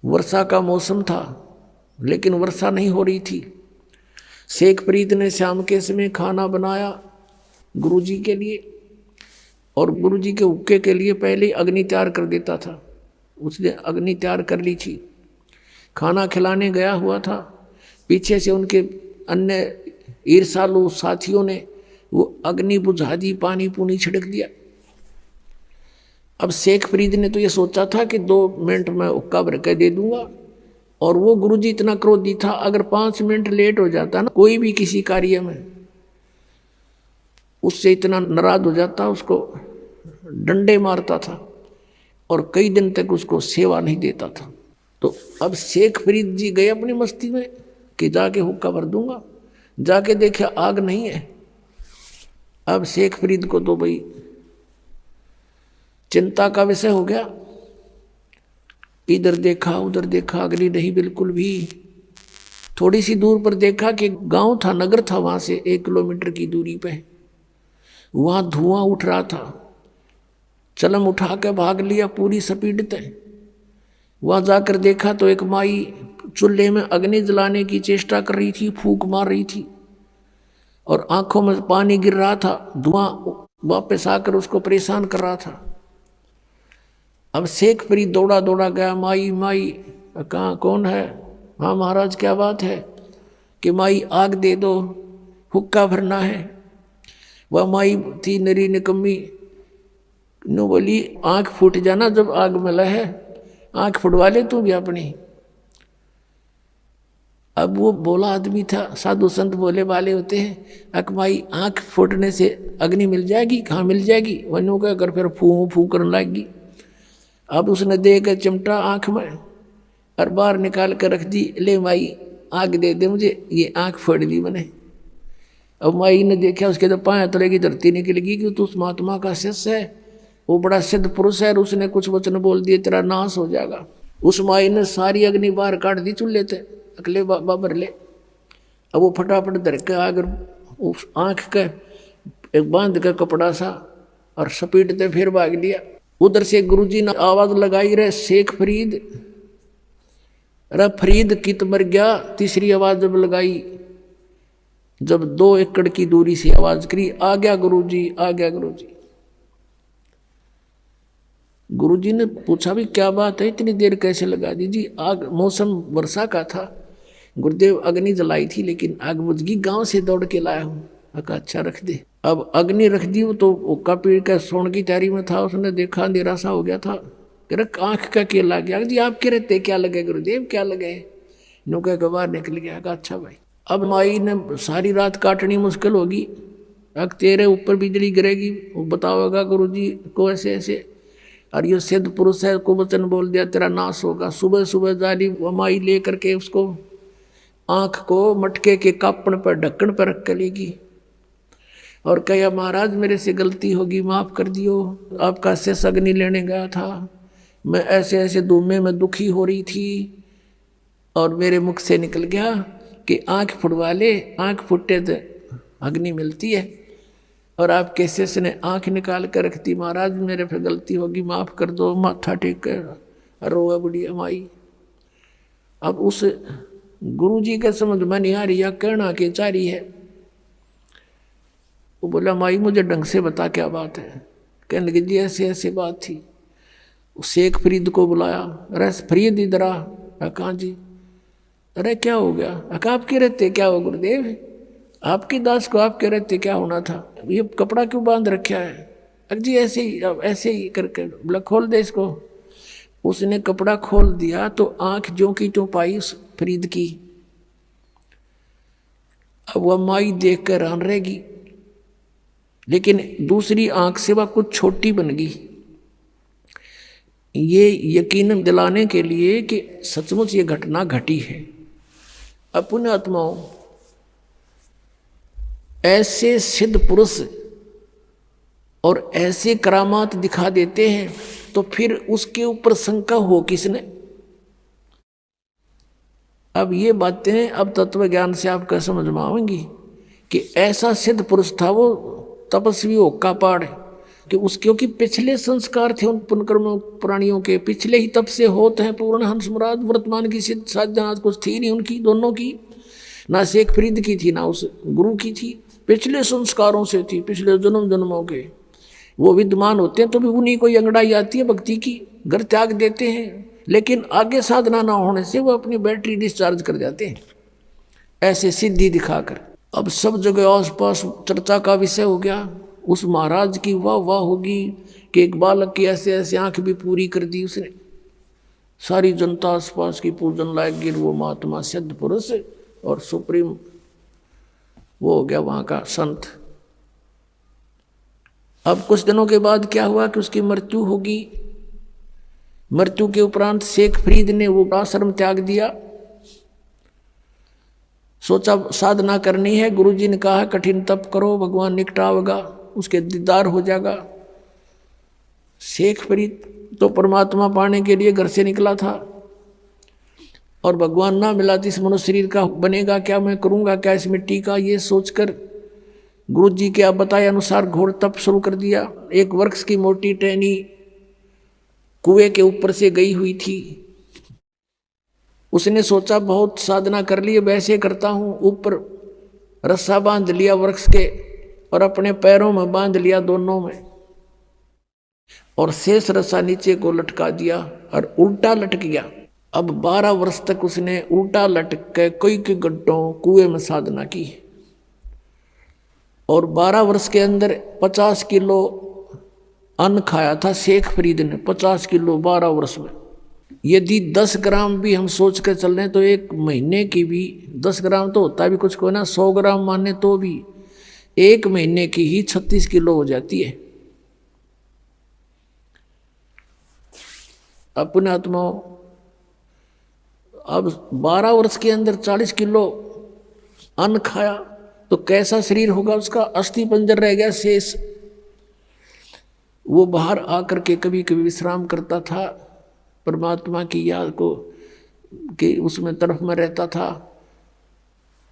वर्षा का मौसम था, लेकिन वर्षा नहीं हो रही थी। शेख फरीद ने शाम के समय खाना बनाया गुरुजी के लिए, और गुरुजी के हुक्के के लिए पहले ही अग्नि तैयार कर देता था। उसने अग्नि तैयार कर ली थी, खाना खिलाने गया हुआ था। पीछे से उनके अन्य ईर्षालु साथियों ने वो अग्नि बुझा दी, पानी पूनी छिड़क दिया। अब शेख फरीद ने तो ये सोचा था कि 2 मिनट में हुक्का भर के दे दूंगा, और वो गुरुजी इतना क्रोधी था, अगर 5 मिनट लेट हो जाता ना कोई भी किसी कार्य में, उससे इतना नाराज हो जाता, उसको डंडे मारता था और कई दिन तक उसको सेवा नहीं देता था। तो अब शेख फरीद जी गए अपनी मस्ती में कि जाके हुक्का भर दूंगा। जाके देखा आग नहीं है। अब शेख फरीद को तो भाई चिंता का विषय हो गया। इधर देखा उधर देखा, अग्नि नहीं बिल्कुल भी। थोड़ी सी दूर पर देखा कि गांव था, नगर था, वहां से 1 किलोमीटर की दूरी पे वहां धुआं उठ रहा था। चलम उठा के भाग लिया पूरी स्पीड पे। वहां जाकर देखा तो एक माई चूल्हे में अग्नि जलाने की चेष्टा कर रही थी, फूंक मार रही थी, और आंखों में पानी गिर रहा था। धुआं वापस आकर उसको परेशान कर रहा था। अब शेख फरीद दौड़ा दौड़ा गया, माई माई कहाँ, कौन है? हाँ महाराज क्या बात है? कि माई आग दे दो, हुक्का भरना है। वह माई थी नरी निकम्मी, नो बोली आंख फूट जाना जब आग में लहे, आंख फुटवा ले तू भी अपनी। अब वो बोला आदमी था, साधु संत बोले वाले होते हैं, अकमाई आंख फूटने से अग्नि मिल जाएगी? कहाँ मिल जाएगी? वनों का कर फिर फू फू करने लगेगी। अब उसने दे के चिमटा आंख में और बाहर निकाल कर रख दी, ले माई आग दे दे मुझे, ये आंख फोड़ दी मैंने। अब माई ने देखा, उसके तो पाँव तले की धरती निकलेगी कि तू उस महात्मा का शिष्य है, वो बड़ा सिद्ध पुरुष है, और उसने कुछ वचन बोल दिए तेरा नाश हो जाएगा। उस माई ने सारी अग्नि बाहर काट दी चूल्हे थे, अगले बाबर ले। अब वो फटाफट धर के आकर उस आँख के एक बांध का कपड़ा सा और सपीटते फिर भाग लिया। उधर से गुरुजी ने आवाज लगाई, रे शेख फरीद, रे फरीद कित मर गया। तीसरी आवाज जब लगाई, जब 2 एकड़ की दूरी से आवाज करी, आ गया गुरुजी, आ गया गुरुजी। गुरुजी ने पूछा भी क्या बात है, इतनी देर कैसे लगा दी? जी आग, मौसम वर्षा का था, गुरुदेव अग्नि जलाई थी लेकिन आग बुझ गई, गांव से दौड़ के लाया हूँ। अका अच्छा रख दे। अब अग्नि रख दी, वो तो हुक्का पी का सोने की तैयारी में था। उसने देखा अंधेरा सा हो गया था, आंख का केला गया। जी आपके रहते क्या लगे गुरुदेव, क्या लगे? नौका के बाहर निकल गया। अच्छा भाई, अब माई ने सारी रात काटनी मुश्किल होगी, अब तेरे ऊपर बिजली गिरेगी, वो बताओगा गुरुजी को ऐसे ऐसे, और ये सिद्ध पुरुष है, को वचन बोल दिया तेरा नाश होगा। सुबह सुबह जाली माई ले करके उसको आँख को मटके के कापण पर ढक्कन पर रख कर लेगी और कहा महाराज मेरे से गलती होगी, माफ़ कर दियो, आपका शेष अग्नि लेने गया था, मैं ऐसे ऐसे धूमे में दुखी हो रही थी और मेरे मुख से निकल गया कि आँख फुटवा ले, आँख फुटे तो अग्नि मिलती है, और आपके शेष ने आँख निकाल कर रख दी। महाराज मेरे पे गलती होगी, माफ़ कर दो। माथा टेक कर रोआ बुढ़िया माई। अब उस गुरुजी के समझ में नहीं आ रही, या कहना के चाह रही है। वो बोला माई मुझे ढंग से बता क्या बात है। कहने लगे जी ऐसे ऐसे बात थी। शेख फरीद को बुलाया, अरे फरीद इधर आ। कहाँ जी? अरे क्या हो गया? आपके रहते क्या हो गुरुदेव, आपकी दास को आपके रहते क्या होना था? ये कपड़ा क्यों बांध रखा है? अरे जी ऐसे ही करके बोला खोल दे इसको। उसने कपड़ा खोल दिया तो आंख जो की तो पाई उस फरीद की। अब वह माई देख कर हैरान रहेगी, लेकिन दूसरी आंख से वह कुछ छोटी बन गई। ये यकीन दिलाने के लिए कि सचमुच ये घटना घटी है। अपने आत्माओं, ऐसे सिद्ध पुरुष और ऐसे करामात दिखा देते हैं तो फिर उसके ऊपर शंका हो किसने? अब ये बातें अब तत्व ज्ञान से आप कैसे समझ में आएंगी कि ऐसा सिद्ध पुरुष था वो तपस्वी ओक्का पहाड़ कि उसके, क्योंकि पिछले संस्कार थे उन पुनकर्म प्राणियों के, पिछले ही तप से होते हैं पूर्ण हंस मुराद। वर्तमान की सिद्ध साधना कुछ थी नहीं उनकी, दोनों की, ना शेख फरीद की थी ना उस गुरु की थी, पिछले संस्कारों से थी, पिछले जन्म जन्मों के वो विद्यमान होते हैं। तो भी उन्हीं को अंगड़ाई आती है भक्ति की, घर त्याग देते हैं, लेकिन आगे साधना ना होने से वो अपनी बैटरी डिस्चार्ज कर जाते हैं ऐसे सिद्धि दिखाकर। अब सब जगह आसपास चर्चा का विषय हो गया, उस महाराज की वाह वाह होगी कि एक बालक की ऐसे ऐसे आंख भी पूरी कर दी उसने। सारी जनता आसपास की पूजन लायक गिर, वो महात्मा सिद्ध पुरुष और सुप्रीम वो हो गया वहाँ का संत। अब कुछ दिनों के बाद क्या हुआ कि उसकी मृत्यु होगी। मृत्यु के उपरांत शेख फरीद ने वो आश्रम त्याग दिया, सोचा साधना करनी है। गुरुजी ने कहा कठिन तप करो, भगवान निकटावेगा, उसके दीदार हो जाएगा। शेख फरीद तो परमात्मा पाने के लिए घर से निकला था और भगवान ना मिला तो इस मनुष्य शरीर का बनेगा क्या, मैं करूँगा क्या इस मिट्टी का, ये सोचकर गुरुजी के आप बताए अनुसार घोर तप शुरू कर दिया। एक वृक्ष की मोटी टहनी कुएं के ऊपर से गई हुई थी। उसने सोचा बहुत साधना कर ली, वैसे करता हूँ। ऊपर रस्सा बांध लिया वृक्ष के और अपने पैरों में बांध लिया दोनों में, और शेष रस्सा नीचे को लटका दिया और उल्टा लटक गया। अब 12 वर्ष तक उसने उल्टा लटक के कई घंटों कुएं में साधना की और 12 वर्ष के अंदर 50 किलो अन्न खाया था शेख फरीद ने। 50 किलो 12 वर्ष में। यदि 10 ग्राम भी हम सोच कर चल रहे हैं तो एक महीने की भी 10 ग्राम तो होता भी कुछ को ना, 100 ग्राम माने तो भी एक महीने की ही 36 किलो हो जाती है। अपने आत्माओं, अब 12 वर्ष के अंदर 40 किलो अन्न खाया तो कैसा शरीर होगा उसका? अस्थि पंजर रह गया शेष। वो बाहर आकर के कभी कभी विश्राम करता था, परमात्मा की याद को कि उसमें तरफ में रहता था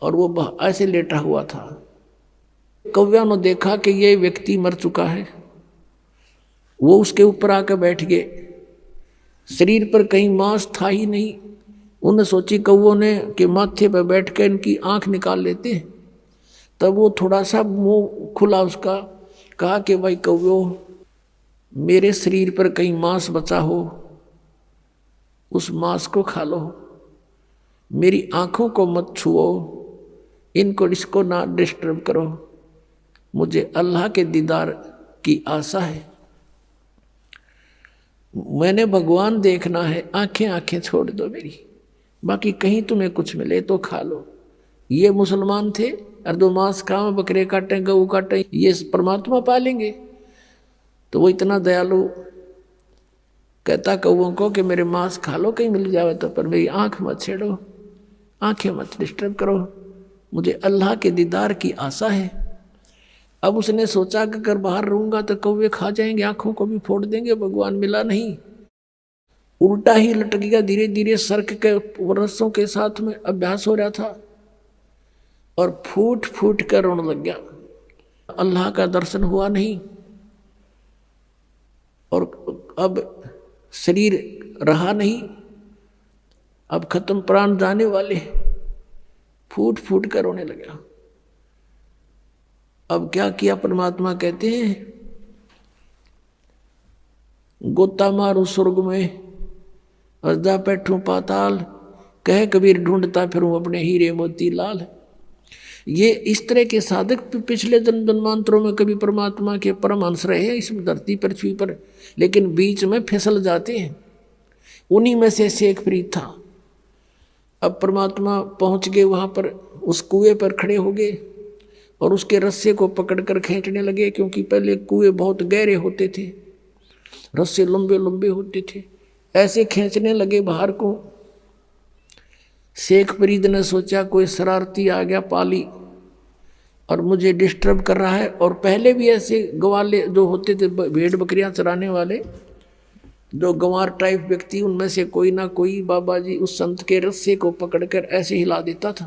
और वो ऐसे लेटा हुआ था। कौव्या ने देखा कि ये व्यक्ति मर चुका है, वो उसके ऊपर आकर बैठ गए। शरीर पर कहीं मांस था ही नहीं। उन्हें सोची कौवों ने कि माथे पर बैठ कर इनकी आंख निकाल लेते हैं। तब वो थोड़ा सा मुंह खुला उसका, कहा कि भाई कौवों, मेरे शरीर पर कहीं मांस बचा हो, उस मांस को खा लो, मेरी आंखों को मत छुओ, इसको ना डिस्टर्ब करो, मुझे अल्लाह के दीदार की आशा है, मैंने भगवान देखना है, आंखें छोड़ दो मेरी, बाकी कहीं तुम्हें कुछ मिले तो खा लो। ये मुसलमान थे, अर्धो मांस खाओ, बकरे काटें, गऊ काटें, ये परमात्मा पालेंगे। तो वो इतना दयालु कहता कौवों को कि मेरे मांस खा लो कहीं मिल जावे तो, पर मेरी आंख मत छेड़ो, आंखें मत डिस्टर्ब करो, मुझे अल्लाह के दीदार की आशा है। अब उसने सोचा कि अगर बाहर रहूंगा तो कौवे खा जाएंगे, आंखों को भी फोड़ देंगे, भगवान मिला नहीं। उल्टा ही लटक गया, धीरे धीरे सर्क के रस्सों के साथ में अभ्यास हो रहा था और फूट फूट कर रोने लग गया। अल्लाह का दर्शन हुआ नहीं और अब शरीर रहा नहीं, अब खत्म, प्राण जाने वाले, फूट फूट कर रोने लगा। अब क्या किया? परमात्मा कहते हैं गोता मारू स्वर्ग में और जा बैठूं पाताल, कह कबीर ढूंढता फिरूं अपने हीरे मोती लाल। ये इस तरह के साधक पिछले जन्म जन्मांतरों में कभी परमात्मा के परमहंस रहे हैं इस धरती पृथ्वी पर, लेकिन बीच में फिसल जाते हैं। उन्हीं में से शेख फरीद था। अब परमात्मा पहुंच गए वहां पर, उस कुएं पर खड़े हो गए और उसके रस्से को पकड़कर खींचने लगे, क्योंकि पहले कुएं बहुत गहरे होते थे, रस्से लंबे लंबे होते थे। ऐसे खींचने लगे बाहर को। शेख फरीद ने सोचा कोई शरारती आ गया पाली और मुझे डिस्टर्ब कर रहा है। और पहले भी ऐसे गवाले जो होते थे, भेड़ बकरियां चराने वाले, जो गंवार टाइप व्यक्ति, उनमें से कोई ना कोई बाबा जी उस संत के रस्से को पकड़कर ऐसे हिला देता था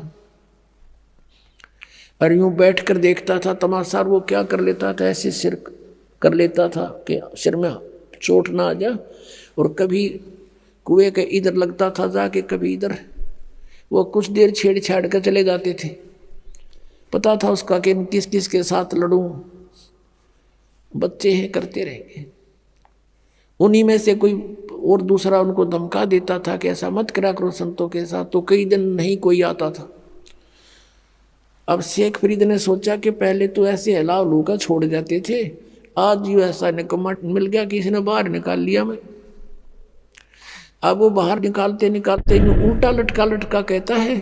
और यूं बैठकर देखता था तमाशा। वो क्या कर लेता था, ऐसे सिर कर लेता था कि सिर में चोट ना आ जा, और कभी कुएं के इधर लगता था जाके, कभी इधर। वो कुछ देर छेड़ कर चले जाते थे। पता था उसका कि किस किस के साथ लड़ूं, बच्चे हैं, करते रहेंगे। उन्हीं में से कोई और दूसरा उनको धमका देता था कि ऐसा मत करा करो संतों के साथ, तो कई दिन नहीं कोई आता था। अब शेख फरीद ने सोचा कि पहले तो ऐसे हिला लूका छोड़ जाते थे, आज यूँ ऐसा निकम्मा मिल गया, किसी ने बाहर निकाल लिया मैं। अब वो बाहर निकालते निकालते उल्टा लटका कहता है,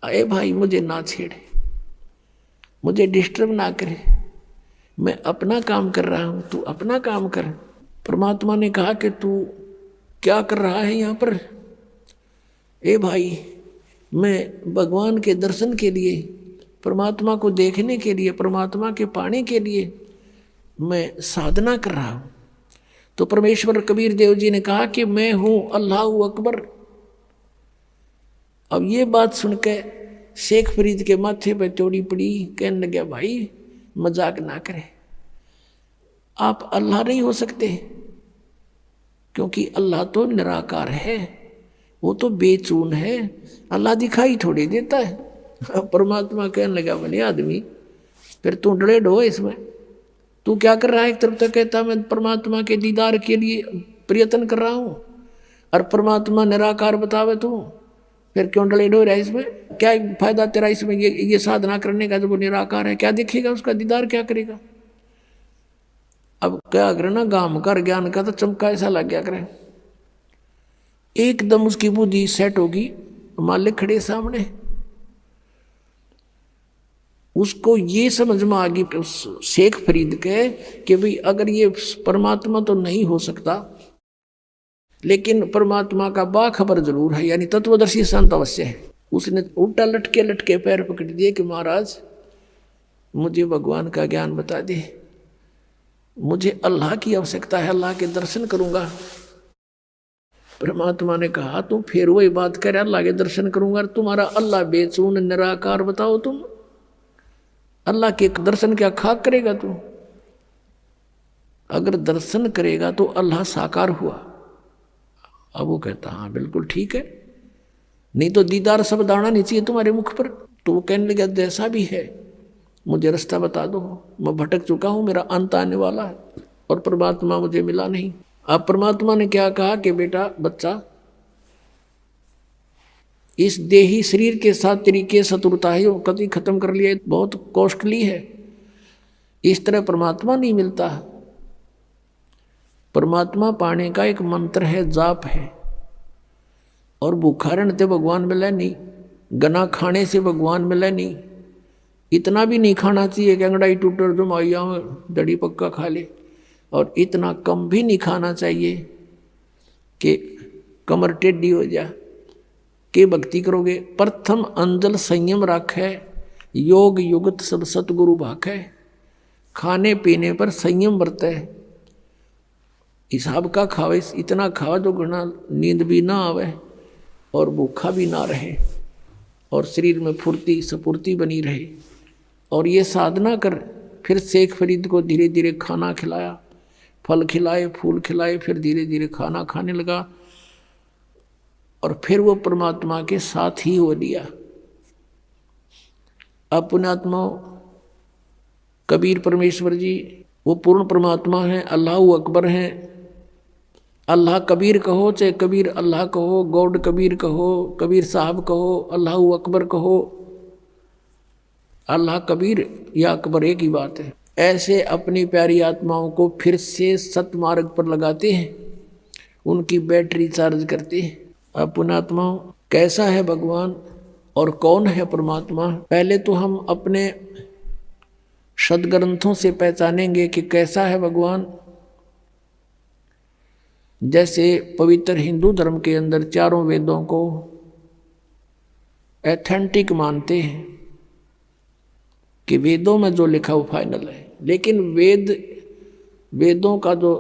अरे भाई मुझे ना छेड़े, मुझे डिस्टर्ब ना करे, मैं अपना काम कर रहा हूं, तू अपना काम कर। परमात्मा ने कहा कि तू क्या कर रहा है यहाँ पर? ए भाई, मैं भगवान के दर्शन के लिए, परमात्मा को देखने के लिए, परमात्मा के पाने के लिए मैं साधना कर रहा हूँ। तो परमेश्वर कबीर देव जी ने कहा कि मैं हूँ अल्लाह अकबर। अब ये बात सुनकर शेख फरीद के माथे पर चोरी पड़ी, कहने लगा भाई मजाक ना करें, आप अल्लाह नहीं हो सकते, क्योंकि अल्लाह तो निराकार है, वो तो बेचून है, अल्लाह दिखाई थोड़ी देता है। परमात्मा कहने लगा भले आदमी, फिर तू डरे डो इसमें, तू क्या कर रहा है? एक तरफ तो कहता मैं परमात्मा के दीदार के लिए प्रयत्न कर रहा हूँ, और परमात्मा निराकार बतावे तू, फिर क्यों डले डो रहा है इसमें? क्या फायदा तेरा इसमें ये साधना करने का? जब वो निराकार है क्या दिखेगा उसका दीदार, क्या करेगा? अब क्या करे ना, गाम कर ज्ञान का तो चमका ऐसा लग गया करे, एकदम उसकी बुद्धि सेट होगी, मालिक खड़े सामने। उसको ये समझ में आ गई शेख फरीद के कि भाई अगर ये परमात्मा तो नहीं हो सकता, लेकिन परमात्मा का बाखबर जरूर है, यानी तत्वदर्शी संत अवश्य है। उसने उल्टा लटके लटके पैर पकड़ दिए कि महाराज मुझे भगवान का ज्ञान बता दे, मुझे अल्लाह की आवश्यकता है, अल्लाह के दर्शन करूंगा। परमात्मा ने कहा तू फिर वही बात कर, अल्लाह के दर्शन करूंगा, तुम्हारा अल्लाह बेचून निराकार बताओ, तुम अल्लाह के दर्शन क्या खाक करेगा तू? अगर दर्शन करेगा तो अल्लाह साकार हुआ। अब वो कहता हाँ बिल्कुल ठीक है, नहीं तो दीदार सब दाना नहीं चाहिए तुम्हारे मुख पर। तो वो कहने लगा जैसा भी है मुझे रास्ता बता दो, मैं भटक चुका हूँ, मेरा अंत आने वाला है और परमात्मा मुझे मिला नहीं। अब परमात्मा ने क्या कहा कि बेटा बच्चा, इस देही शरीर के साथ तरीके शत्रुता है, वो कभी खत्म कर लिया, बहुत कॉस्टली है, इस तरह परमात्मा नहीं मिलता। परमात्मा पाने का एक मंत्र है, जाप है, और भूखा रहने से भगवान मिले नहीं, गना खाने से भगवान मिले नहीं। इतना भी नहीं खाना चाहिए कि अंगड़ाई टूटर जो माइया दड़ी पक्का खा ले, और इतना कम भी नहीं खाना चाहिए कि कमर टेढ़ी हो जाए के भक्ति करोगे। प्रथम अंजल संयम राखे, योग युगत सब सतगुरु भाखे। खाने पीने पर संयम बरते, हिसाब का खावे, इतना खावा जो घना नींद भी ना आवे और भूखा भी ना रहे और शरीर में फुर्ती स्फूर्ति बनी रहे। और ये साधना कर। फिर शेख फरीद को धीरे धीरे खाना खिलाया, फल खिलाए, फूल खिलाए, फिर धीरे धीरे खाना खाने लगा और फिर वो परमात्मा के साथ ही हो लिया। अब पुण्यात्मा कबीर परमेश्वर जी वो पूर्ण परमात्मा हैं, अल्लाह अकबर हैं। अल्लाह कबीर कहो चाहे कबीर अल्लाह कहो, गॉड कबीर कहो, कबीर साहब कहो, अल्लाह अकबर कहो, अल्लाह कबीर या अकबर एक ही बात है। ऐसे अपनी प्यारी आत्माओं को फिर से सतमार्ग पर लगाते हैं, उनकी बैटरी चार्ज करते हैं। अब पुण्यात्माओं कैसा है भगवान और कौन है परमात्मा, पहले तो हम अपने सदग्रंथों से पहचानेंगे कि कैसा है भगवान। जैसे पवित्र हिंदू धर्म के अंदर चारों वेदों को एथेंटिक मानते हैं कि वेदों में जो लिखा वो फाइनल है, लेकिन वेदों का जो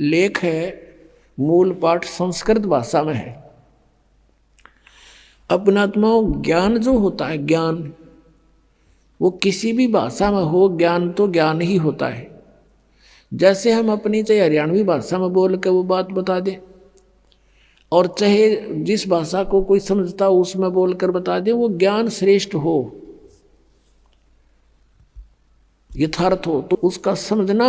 लेख है मूल पाठ संस्कृत भाषा में है। अपनात्माओं ज्ञान जो होता है, ज्ञान वो किसी भी भाषा में हो, ज्ञान तो ज्ञान ही होता है। जैसे हम अपनी चाहे हरियाणवी भाषा में बोल के वो बात बता दे, और चाहे जिस भाषा को कोई समझता हो उसमें बोलकर बता दे, वो ज्ञान श्रेष्ठ हो, यथार्थ हो, तो उसका समझना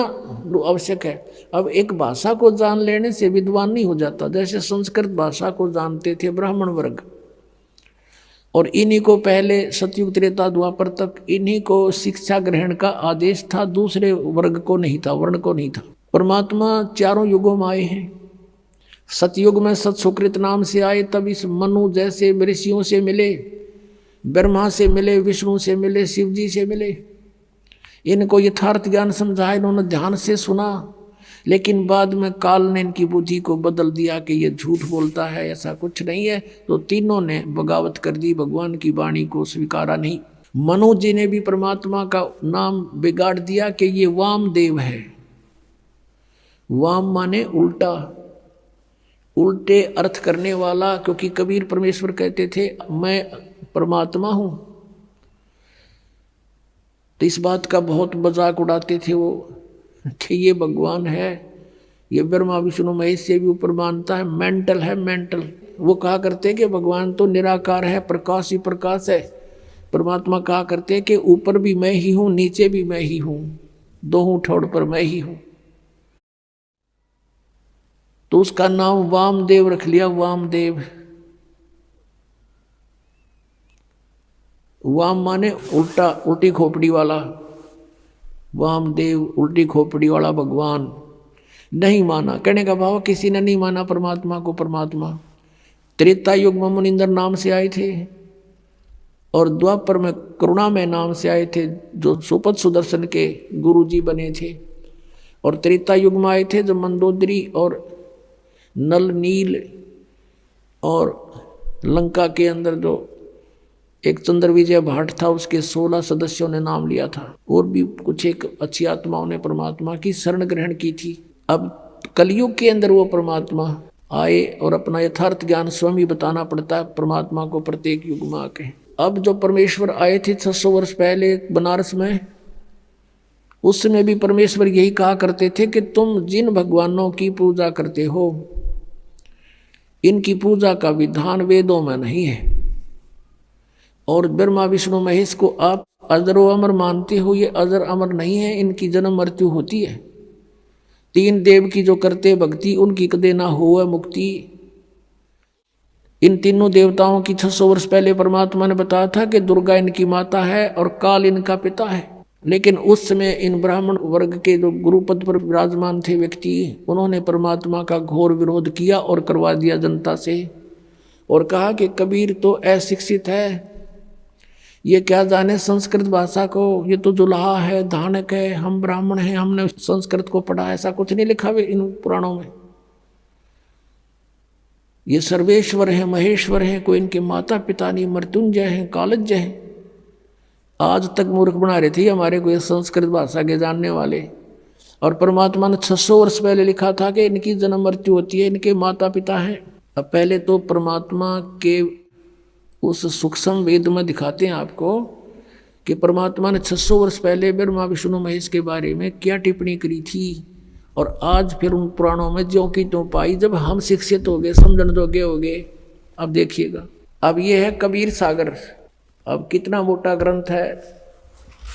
आवश्यक है। अब एक भाषा को जान लेने से विद्वान नहीं हो जाता। जैसे संस्कृत भाषा को जानते थे ब्राह्मण वर्ग, और इन्हीं को पहले सतयुग त्रेता द्वापर तक इन्हीं को शिक्षा ग्रहण का आदेश था, दूसरे वर्ग को नहीं था, वर्ण को नहीं था। परमात्मा चारों युगों में आए हैं। सतयुग में सत सुकृत नाम से आए, तब इस मनु जैसे ऋषियों से मिले, ब्रह्मा से मिले, विष्णु से मिले, शिव जी से मिले। इनको यथार्थ ज्ञान समझाया, इन्होंने ध्यान से सुना, लेकिन बाद में काल ने इनकी बुद्धि को बदल दिया कि ये झूठ बोलता है, ऐसा कुछ नहीं है। तो तीनों ने बगावत कर दी, भगवान की वाणी को स्वीकारा नहीं। मनु जी ने भी परमात्मा का नाम बिगाड़ दिया कि ये वामदेव है। वाम माने उल्टा, उल्टे अर्थ करने वाला, क्योंकि कबीर परमेश्वर कहते थे मैं परमात्मा हूं, तो इस बात का बहुत मजाक उड़ाते थे वो कि ये भगवान है, ये ब्रह्मा विष्णु महेश से भी ऊपर मानता है, मेंटल है, मेंटल। वो कहा करते कि भगवान तो निराकार है, प्रकाश ही प्रकाश है। परमात्मा कहा करते कि ऊपर भी मैं ही हूं, नीचे भी मैं ही हूं, दोनों ठोड़ पर मैं ही हूं। तो उसका नाम वामदेव रख लिया, वामदेव। वाम माने उल्टा, उल्टी खोपड़ी वाला, वामदेव उल्टी खोपड़ी वाला भगवान। नहीं माना, कहने का भाव किसी ने नहीं माना परमात्मा को परमात्मा। त्रेता युग में मुनिंदर नाम से आए थे, और द्वापर में करुणामय नाम से आए थे, जो सुपथ सुदर्शन के गुरु जी बने थे। और त्रेता युग में आए थे जो मंदोदरी और नल नील और लंका के अंदर जो एक चंद्र विजय भाट था, उसके 16 सदस्यों ने नाम लिया था, और भी कुछ एक अच्छी आत्माओं ने परमात्मा की शरण ग्रहण की थी। अब कलयुग के अंदर वो परमात्मा आए और अपना यथार्थ ज्ञान स्वयं ही बताना पड़ता है परमात्मा को प्रत्येक युग में आके। अब जो परमेश्वर आए थे 600 वर्ष पहले बनारस में, उस समय भी परमेश्वर यही कहा करते थे कि तुम जिन भगवानों की पूजा करते हो, इनकी पूजा का विधान वेदों में नहीं है, और ब्रह्मा विष्णु महेश को आप अजरो अमर मानते हो, ये अजर अमर नहीं है, इनकी जन्म मृत्यु होती है। 3 देव की जो करते भक्ति, उनकी कदे ना हो मुक्ति। इन तीनों देवताओं की 600 वर्ष पहले परमात्मा ने बताया था कि दुर्गा इनकी माता है और काल इनका पिता है। लेकिन उस समय इन ब्राह्मण वर्ग के जो गुरुपद पर विराजमान थे व्यक्ति, उन्होंने परमात्मा का घोर विरोध किया और करवा दिया जनता से, और कहा कि कबीर तो अशिक्षित है, ये क्या जाने संस्कृत भाषा को, ये तो जुलाहा है, धानक है, हम ब्राह्मण हैं, हमने संस्कृत को पढ़ा, ऐसा कुछ नहीं लिखा हुआ इन पुराणों में। ये सर्वेश्वर हैं, महेश्वर हैं, कोई इनके माता पिता नहीं, मृत्युंजय हैं, कालज्य हैं। आज तक मूर्ख बना रहे थे हमारे को संस्कृत भाषा के जानने वाले। और परमात्मा ने 600 वर्ष पहले लिखा था कि इनकी जन्म मृत्यु होती है, इनके माता पिता हैं। अब पहले तो परमात्मा के उस सूक्ष्म वेद में दिखाते हैं आपको कि परमात्मा ने 600 वर्ष पहले ब्रह्मा विष्णु महेश के बारे में क्या टिप्पणी करी थी, और आज फिर उन पुराणों में ज्यों की त्यों पाई। जब हम शिक्षित हो गए, समझन जोगे हो गए, अब देखिएगा। अब ये है कबीर सागर। अब कितना मोटा ग्रंथ है,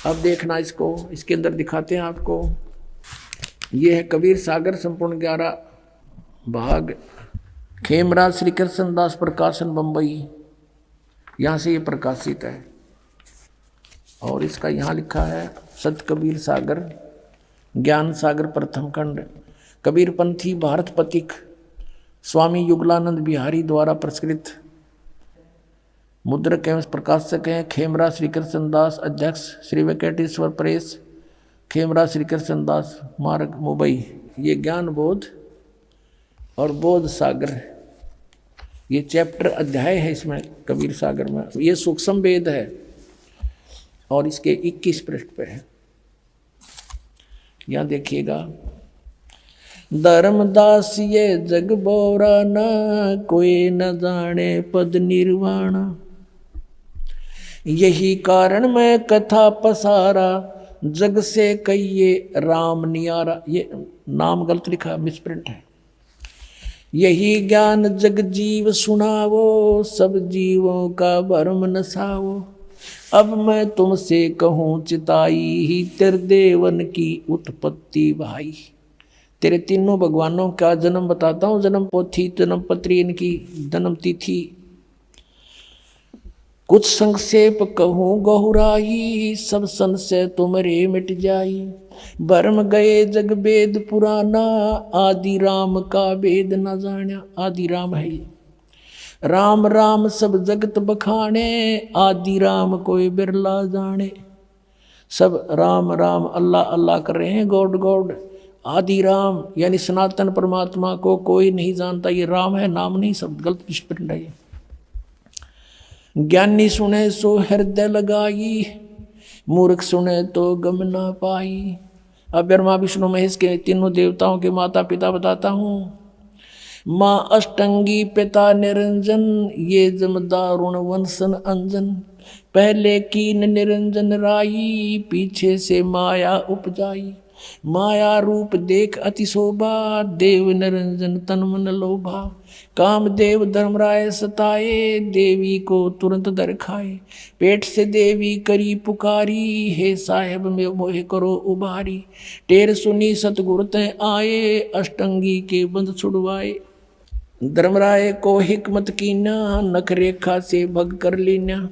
अब देखना इसको, इसके अंदर दिखाते हैं आपको। ये है कबीर सागर, संपूर्ण 11 भाग, खेमराज श्री कृष्ण दास प्रकाशन बम्बई, यहाँ से ये प्रकाशित है। और इसका यहाँ लिखा है सत कबीर सागर, ज्ञान सागर प्रथम खंड, कबीरपंथी भारत पथिक, स्वामी युगलानंद बिहारी द्वारा प्रस्कृत, मुद्रक एवं प्रकाशक हैं खेमरा श्री कृष्ण दास, अध्यक्ष श्री वेंकटेश्वर प्रेस, खेमरा श्री कृष्ण दास मार्ग मुंबई। ये ज्ञान बोध और बोध सागर, ये चैप्टर अध्याय है इसमें कबीर सागर में। ये सूक्ष्म वेद है और इसके 21 पृष्ठ पे है। यहाँ देखिएगा, धर्मदास ये जग बोरा न कोई न जाने पद निर्वाण, यही कारण मैं कथा पसारा जग से कहिए राम नियारा। ये नाम गलत लिखा, मिसप्रिंट है। यही ज्ञान जग जीव सुनावो, सब जीवों का भरम नसावो। अब मैं तुमसे कहूँ चिताई ही तेरे देवन की उत्पत्ति भाई। तेरे तीनों भगवानों का जन्म बताता हूँ, जन्म पोथी, जन्म पत्री, इनकी जन्म तिथि। कुछ संक्षेप कहूँ गहुराई, सब संशय तुम्हारे मिट जाई। भरम गए जग वेद पुराना, आदि राम का वेद न जाना। आदि राम है ये, राम राम सब जगत बखाने, आदि राम कोई बिरला जाने। सब राम राम अल्लाह अल्लाह कर रहे हैं, गॉड गॉड। आदि राम यानी सनातन परमात्मा को कोई नहीं जानता। ये राम है, नाम नहीं, सब गलत स्प्रिंट है। ज्ञानी सुने सो हृदय लगाई, मूर्ख सुने तो गम ना पाई। अब ब्रह्मा विष्णु महेश के तीनों देवताओं के माता पिता बताता हूँ। माँ अष्टंगी पिता निरंजन, ये जमदारुण वंशन अंजन। पहले कीन निरंजन राई, पीछे से माया उपजाई। माया रूप देख अति शोभा, देव निरंजन तन मन लोभा। कामदेव धर्मराय सताए, देवी को तुरंत दर खाए। पेट से देवी करी पुकारी, हे साहेब में मोहे करो उबारी। टेर सुनी सतगुरु तय आए, अष्टंगी के बंध छुड़वाए। धर्मराय को हिकमत कीना, नख रेखा से भग कर लीना।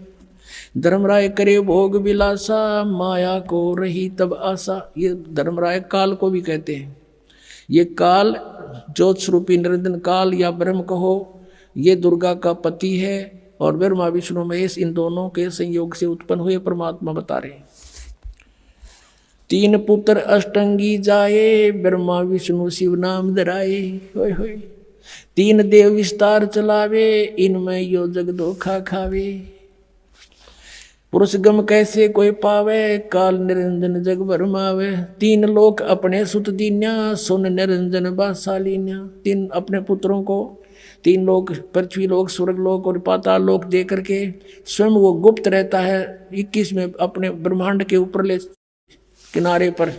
धर्मराय करे भोग विलासा, माया को रही तब आशा। ये धर्मराय काल को भी कहते हैं। ये काल ज्योत स्वरूपी निरंजन काल या ब्रह्म कहो, ये दुर्गा का पति है और ब्रह्मा विष्णु महेश इन दोनों के संयोग से उत्पन्न हुए परमात्मा बता रहे हैं। तीन पुत्र अष्टंगी जाए, ब्रह्मा विष्णु शिव नाम धराए। होय होय, तीन देव विस्तार चलावे, इनमें यो जग धोखा खावे। पुरुष गम कैसे कोई पावे, काल निरंजन जग भरमावे। तीन लोक अपने सुत दीन्या, सुन निरंजन बासालीन्या। तीन अपने पुत्रों को तीन लोक, पृथ्वी लोक, स्वर्ग लोक और पाताल लोक दे करके स्वयं वो गुप्त रहता है 21 में अपने ब्रह्मांड के ऊपरले किनारे पर।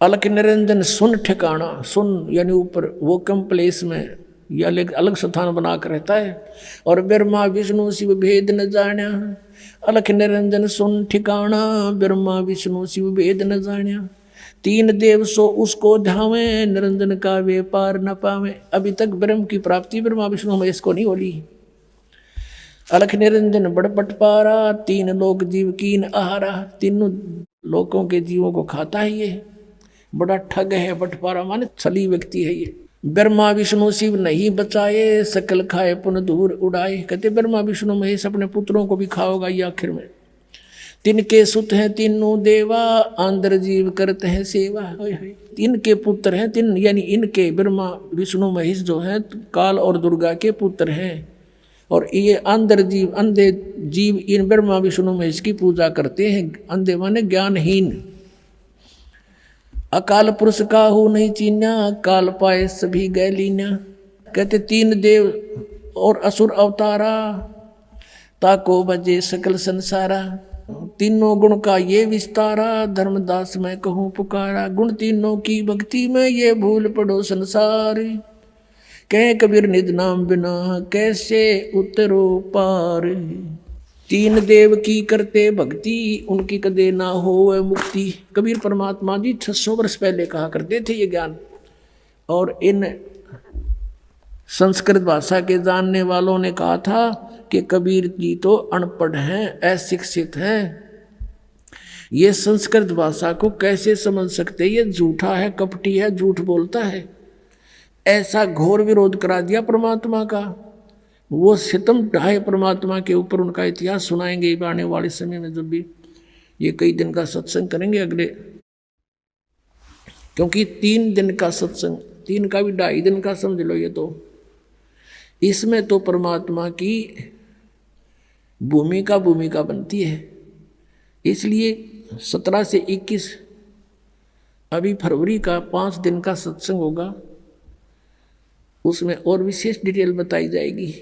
अलख निरंजन सुन ठिकाना, सुन यानी ऊपर, वो कम प्लेस में या अलग स्थान बनाकर रहता है। और ब्रह्मा विष्णु शिव भेद न जाना, अलख निरंजन सुन ठिकाना, ब्रह्मा विष्णु शिव भेद न जाना। तीन देव सो उसको ध्यावे, निरंजन का व्यापार न पावे। अभी तक ब्रह्म की प्राप्ति ब्रह्मा विष्णु महेश को नहीं होली। अलख निरंजन बड़ बटपारा, तीन लोक जीव कीन आहारा। तीनों लोकों के जीवों को खाता है ये, बड़ा ठग है। बटपारा माने छली व्यक्ति है ये। ब्रह्मा विष्णु शिव नहीं बचाए, सकल खाए पुन दूर उड़ाए। कहते ब्रह्मा विष्णु महेश अपने पुत्रों को भी खाओगा ये आखिर में। तिनके सुत हैं तीनों देवा, आंध्र जीव करते हैं सेवा। तीन के पुत्र हैं, तीन यानी इनके ब्रह्मा विष्णु महेश जो हैं काल और दुर्गा के पुत्र हैं। और ये आंध्र जीव, अंधे जीव इन ब्रह्मा विष्णु महेश की पूजा करते हैं। अंधे माने ज्ञानहीन। अकाल पुरुष का हो नहीं चीन्या, काल पाए सभी गए लीन्या। कहते तीन देव और असुर अवतारा, ताको बजे सकल संसारा। तीनों गुण का ये विस्तारा, धर्मदास मैं कहूँ पुकारा। गुण तीनों की भक्ति में ये भूल पड़ो संसार, कह कबीर निज नाम बिना कैसे उतरो पार। तीन देव की करते भक्ति, उनकी कदे ना हो मुक्ति। कबीर परमात्मा जी 600 वर्ष पहले कहा करते थे ये ज्ञान। और इन संस्कृत भाषा के जानने वालों ने कहा था कि कबीर जी तो अनपढ़ हैं, अशिक्षित हैं, ये संस्कृत भाषा को कैसे समझ सकते, ये झूठा है, कपटी है, झूठ बोलता है। ऐसा घोर विरोध करा दिया परमात्मा का। वो सितम ढाए परमात्मा के ऊपर, उनका इतिहास सुनाएंगे आने वाले समय में। जब भी ये कई दिन का सत्संग करेंगे अगले, क्योंकि 3 दिन का सत्संग, 3 का भी 2.5 दिन का समझ लो ये तो। इसमें तो परमात्मा की भूमिका बनती है। इसलिए 17 से 21 अभी फरवरी का 5 दिन का सत्संग होगा, उसमें और विशेष डिटेल बताई जाएगी।